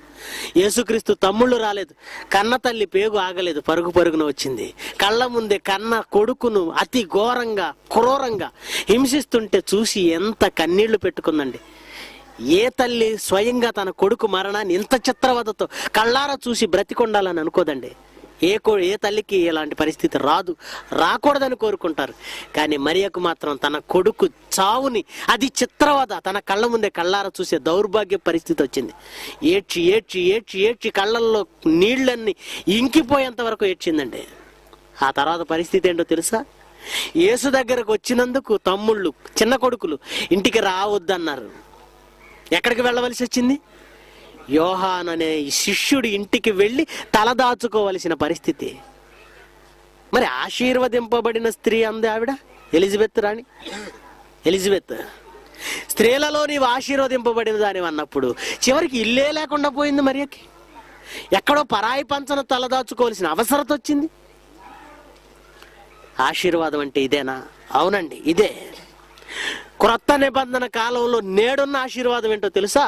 యేసుక్రీస్తు తమ్ముళ్ళు రాలేదు, కన్న తల్లి పేగు ఆగలేదు, పరుగున వచ్చింది. కళ్ళ ముందే కన్న కొడుకును అతి ఘోరంగా క్రూరంగా హింసిస్తుంటే చూసి ఎంత కన్నీళ్లు పెట్టుకుందండి. ఏ తల్లి స్వయంగా తన కొడుకు మరణాన్ని ఇంత చిత్రవదతో కళ్ళారా చూసి బ్రతికొండాలని అనుకోదండి. ఏ తల్లికి ఇలాంటి పరిస్థితి రాకూడదని కోరుకుంటారు. కానీ మరియకు మాత్రం తన కొడుకు చావుని, అది చిత్రవద, తన కళ్ళ ముందే కళ్ళారా చూసే దౌర్భాగ్య పరిస్థితి వచ్చింది. ఏడ్చి ఏడ్చి ఏడ్చి ఏడ్చి కళ్ళల్లో నీళ్లన్నీ ఇంకిపోయేంత వరకు ఏడ్చిందండి. ఆ తర్వాత పరిస్థితి ఏంటో తెలుసా? యేసు దగ్గరకు వచ్చినందుకు తమ్ముళ్ళు, చిన్న కొడుకులు ఇంటికి రావద్దన్నారు. ఎక్కడికి వెళ్ళవలసి వచ్చింది? యోహాన్ అనే శిష్యుడి ఇంటికి వెళ్ళి తలదాచుకోవలసిన పరిస్థితి. మరి ఆశీర్వదింపబడిన స్త్రీ అంది ఆవిడ, ఎలిజబెత్ రాణి. ఎలిజబెత్, స్త్రీలలో నీవు ఆశీర్వదింపబడిన దాని అన్నప్పుడు చివరికి ఇల్లే లేకుండా పోయింది మరియకి. ఎక్కడో పరాయి పంచన తలదాచుకోవాల్సిన అవసరత వచ్చింది? ఆశీర్వాదం అంటే ఇదేనా? అవునండి, ఇదే. క్రొత్త నిబంధన కాలంలో నేడున్న ఆశీర్వాదం ఏంటో తెలుసా?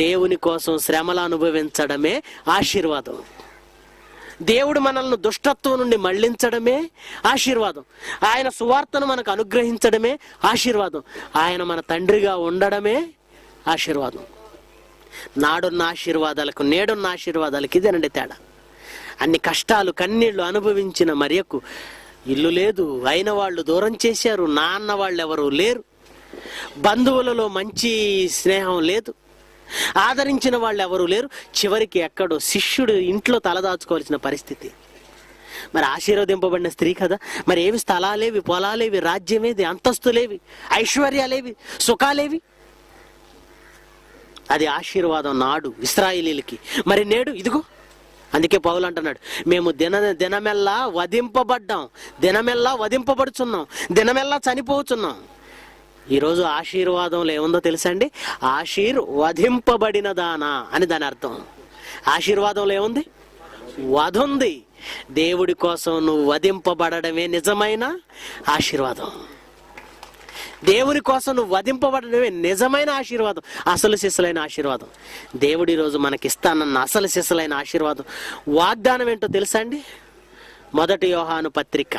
దేవుని కోసం శ్రమలు అనుభవించడమే ఆశీర్వాదం. దేవుడు మనల్ని దుష్టత్వం నుండి మళ్లించడమే ఆశీర్వాదం. ఆయన సువార్తను మనకు అనుగ్రహించడమే ఆశీర్వాదం. ఆయన మన తండ్రిగా ఉండడమే ఆశీర్వాదం. నాడున్న ఆశీర్వాదాలకు నేడున్న ఆశీర్వాదాలకు ఇదేనండి తేడా. అన్ని కష్టాలు కన్నీళ్లు అనుభవించిన మరియకు ఇల్లు లేదు, అయిన వాళ్ళు దూరం చేశారు, నాన్న వాళ్ళు ఎవరు లేరు, బంధువులలో మంచి స్నేహం లేదు, ఆదరించిన వాళ్ళు ఎవరు లేరు, చివరికి ఎక్కడో శిష్యుడు ఇంట్లో తలదాచుకోవాల్సిన పరిస్థితి. మరి ఆశీర్వదింపబడిన స్త్రీ కదా, మరి ఏవి స్థలాలేవి, పొలాలేవి, రాజ్యమేది, అంతస్తులేవి, ఐశ్వర్యాలేవి, సుఖాలేవి? అది ఆశీర్వాదం నాడు ఇశ్రాయేలీలకి. మరి నేడు ఇదిగో. అందుకే పౌలు అంటున్నాడు, మేము దినమెల్లా వధింపబడ్డాం, దినమెల్లా వధింపబడుచున్నాం, దినమెల్లా చనిపోతున్నాం. ఈరోజు ఆశీర్వాదంలో ఏముందో తెలుసా అండి? ఆశీర్వదింపబడిన దానా అని దాని అర్థం. ఆశీర్వాదంలో ఏముంది? వధ ఉంది. దేవుడి కోసం నువ్వు వధింపబడమే నిజమైన ఆశీర్వాదం. దేవుని కోసం నువ్వు వధింపబడమే నిజమైన ఆశీర్వాదం, అసలు సిసలైన ఆశీర్వాదం. దేవుడి రోజు మనకిస్తానన్న అసలు సిసలైన ఆశీర్వాదం వాగ్దానం ఏంటో తెలుసా అండి? 1 యోహాను పత్రిక,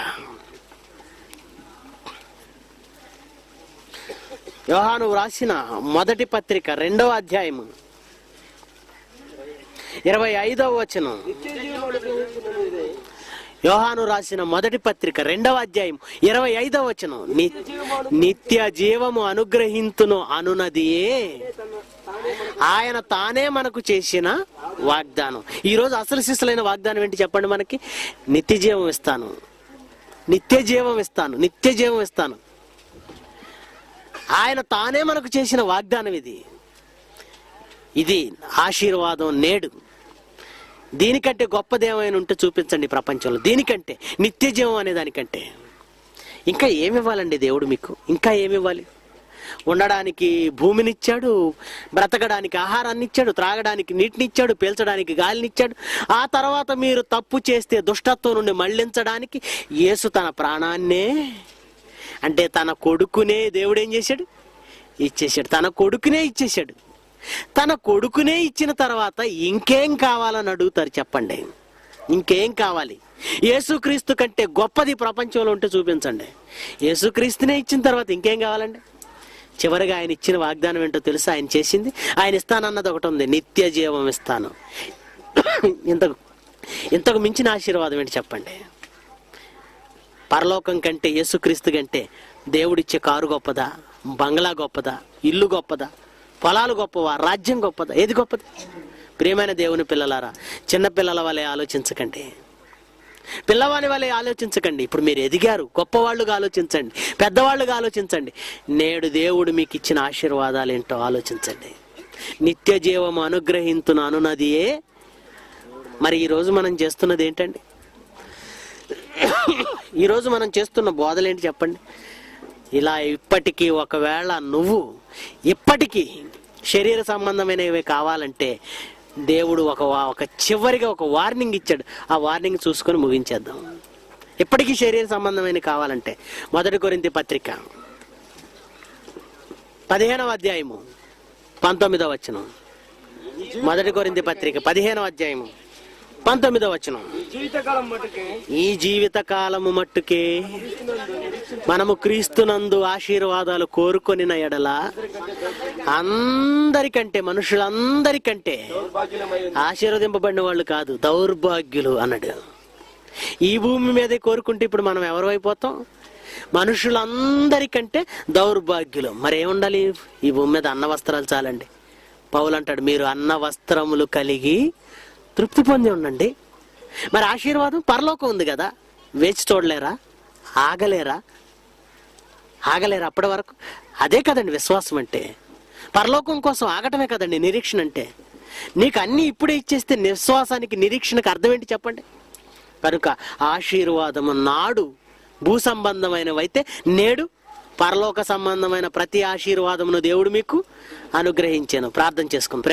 యోహాను రాసిన మొదటి పత్రిక 2వ అధ్యాయము 25వ వచనం. యోహాను రాసిన మొదటి పత్రిక 2వ అధ్యాయం 25వ వచనం. నిత్య జీవము అనుగ్రహింతును అనునదియే ఆయన తానే మనకు చేసిన వాగ్దానం. ఈరోజు అసలు సిసలైన వాగ్దానం ఏంటి చెప్పండి మనకి? నిత్య జీవం ఇస్తాను, నిత్య జీవం ఇస్తాను, నిత్య జీవం ఇస్తాను. ఆయన తానే మనకు చేసిన వాగ్దానం ఇది. ఇది ఆశీర్వాదం నేడు. దీనికంటే గొప్పదేమైనా ఉంటే చూపించండి ప్రపంచంలో. దీనికంటే, నిత్య జీవం అనే దానికంటే ఇంకా ఏమివ్వాలండి దేవుడు మీకు? ఇంకా ఏమివ్వాలి? ఉండడానికి భూమినిచ్చాడు, బ్రతకడానికి ఆహారాన్ని ఇచ్చాడు, త్రాగడానికి నీటినిచ్చాడు, పీల్చడానికి గాలినిచ్చాడు. ఆ తర్వాత మీరు తప్పు చేస్తే దుష్టత్వం నుండి మళ్లించడానికి యేసు తన ప్రాణాన్నే, అంటే తన కొడుకునే దేవుడు ఏం చేశాడు? ఇచ్చేశాడు. తన కొడుకునే ఇచ్చేశాడు. తన కొడుకునే ఇచ్చిన తర్వాత ఇంకేం కావాలని అడుగుతారు చెప్పండి? ఇంకేం కావాలి? యేసుక్రీస్తు కంటే గొప్పది ప్రపంచంలో ఉంటే చూపించండి. యేసుక్రీస్తునే ఇచ్చిన తర్వాత ఇంకేం కావాలండి? చివరిగా ఆయన ఇచ్చిన వాగ్దానం ఏంటో తెలుసా? ఆయన చేసింది, ఆయన ఇస్తానన్నది ఒకటి ఉంది, నిత్య జీవం ఇస్తాను. ఇంతకు మించిన ఆశీర్వాదం ఏంటి చెప్పండి? పరలోకం కంటే, యేసుక్రీస్తు కంటే దేవుడిచ్చే కారు గొప్పదా? బంగ్లా గొప్పదా? ఇల్లు గొప్పదా? పొలాలు గొప్పవా? రాజ్యం గొప్పదా? ఏది గొప్పది? ప్రియమైన దేవుని పిల్లలారా, చిన్నపిల్లల వలె ఆలోచించకండి, పిల్లవాని వలె ఆలోచించకండి. ఇప్పుడు మీరు ఎదిగారు, గొప్పవాళ్ళుగా ఆలోచించండి, పెద్దవాళ్ళుగా ఆలోచించండి. నేడు దేవుడు మీకు ఇచ్చిన ఆశీర్వాదాలు ఏంటో ఆలోచించండి. నిత్య జీవము అనుగ్రహింతును అనునదియే. మరి ఈరోజు మనం చేస్తున్నది ఏంటండి? ఈరోజు మనం చేస్తున్న బోధలేంటి చెప్పండి? ఇలా ఇప్పటికీ ఒకవేళ నువ్వు ఇప్పటికీ శరీర సంబంధమైనవి కావాలంటే దేవుడు ఒక చివరిగా ఒక వార్నింగ్ ఇచ్చాడు. ఆ వార్నింగ్ చూసుకొని ముగించేద్దాం. ఇప్పటికీ శరీర సంబంధమైనవి కావాలంటే 1 కొరింథీ పత్రిక 15వ అధ్యాయము 19వ వచనం. 1 కొరింథీ పత్రిక 15వ అధ్యాయము 19వ వచనం. ఈ జీవిత కాలము మట్టుకే మనము క్రీస్తునందు ఆశీర్వాదాలు కోరుకొనిన ఎడల అందరికంటే, మనుషులందరికంటే ఆశీర్వదింపబడిన వాళ్ళు కాదు, దౌర్భాగ్యులు అన్నాడు. ఈ భూమి మీదే కోరుకుంటే ఇప్పుడు మనం ఎవరైపోతాం? మనుషులందరికంటే దౌర్భాగ్యులు. మరేముండాలి ఈ భూమి మీద? అన్న వస్త్రాలు చాలండి. పౌలు అంటాడు, మీరు అన్న వస్త్రములు కలిగి తృప్తి పొంది ఉండండి. మరి ఆశీర్వాదం పరలోకం ఉంది కదా, వేచి చూడలేరా? ఆగలేరా? అప్పటి వరకు. అదే కదండి విశ్వాసం అంటే. పరలోకం కోసం ఆగటమే కదండి నిరీక్షణ అంటే. నీకు అన్ని ఇప్పుడే ఇచ్చేస్తే విశ్వాసానికి, నిరీక్షణకు అర్థం ఏంటి చెప్పండి? కనుక ఆశీర్వాదము నాడు భూ సంబంధమైనవైతే నేడు పరలోక సంబంధమైన ప్రతి ఆశీర్వాదమును దేవుడు మీకు అనుగ్రహించాను. ప్రార్థన చేసుకుని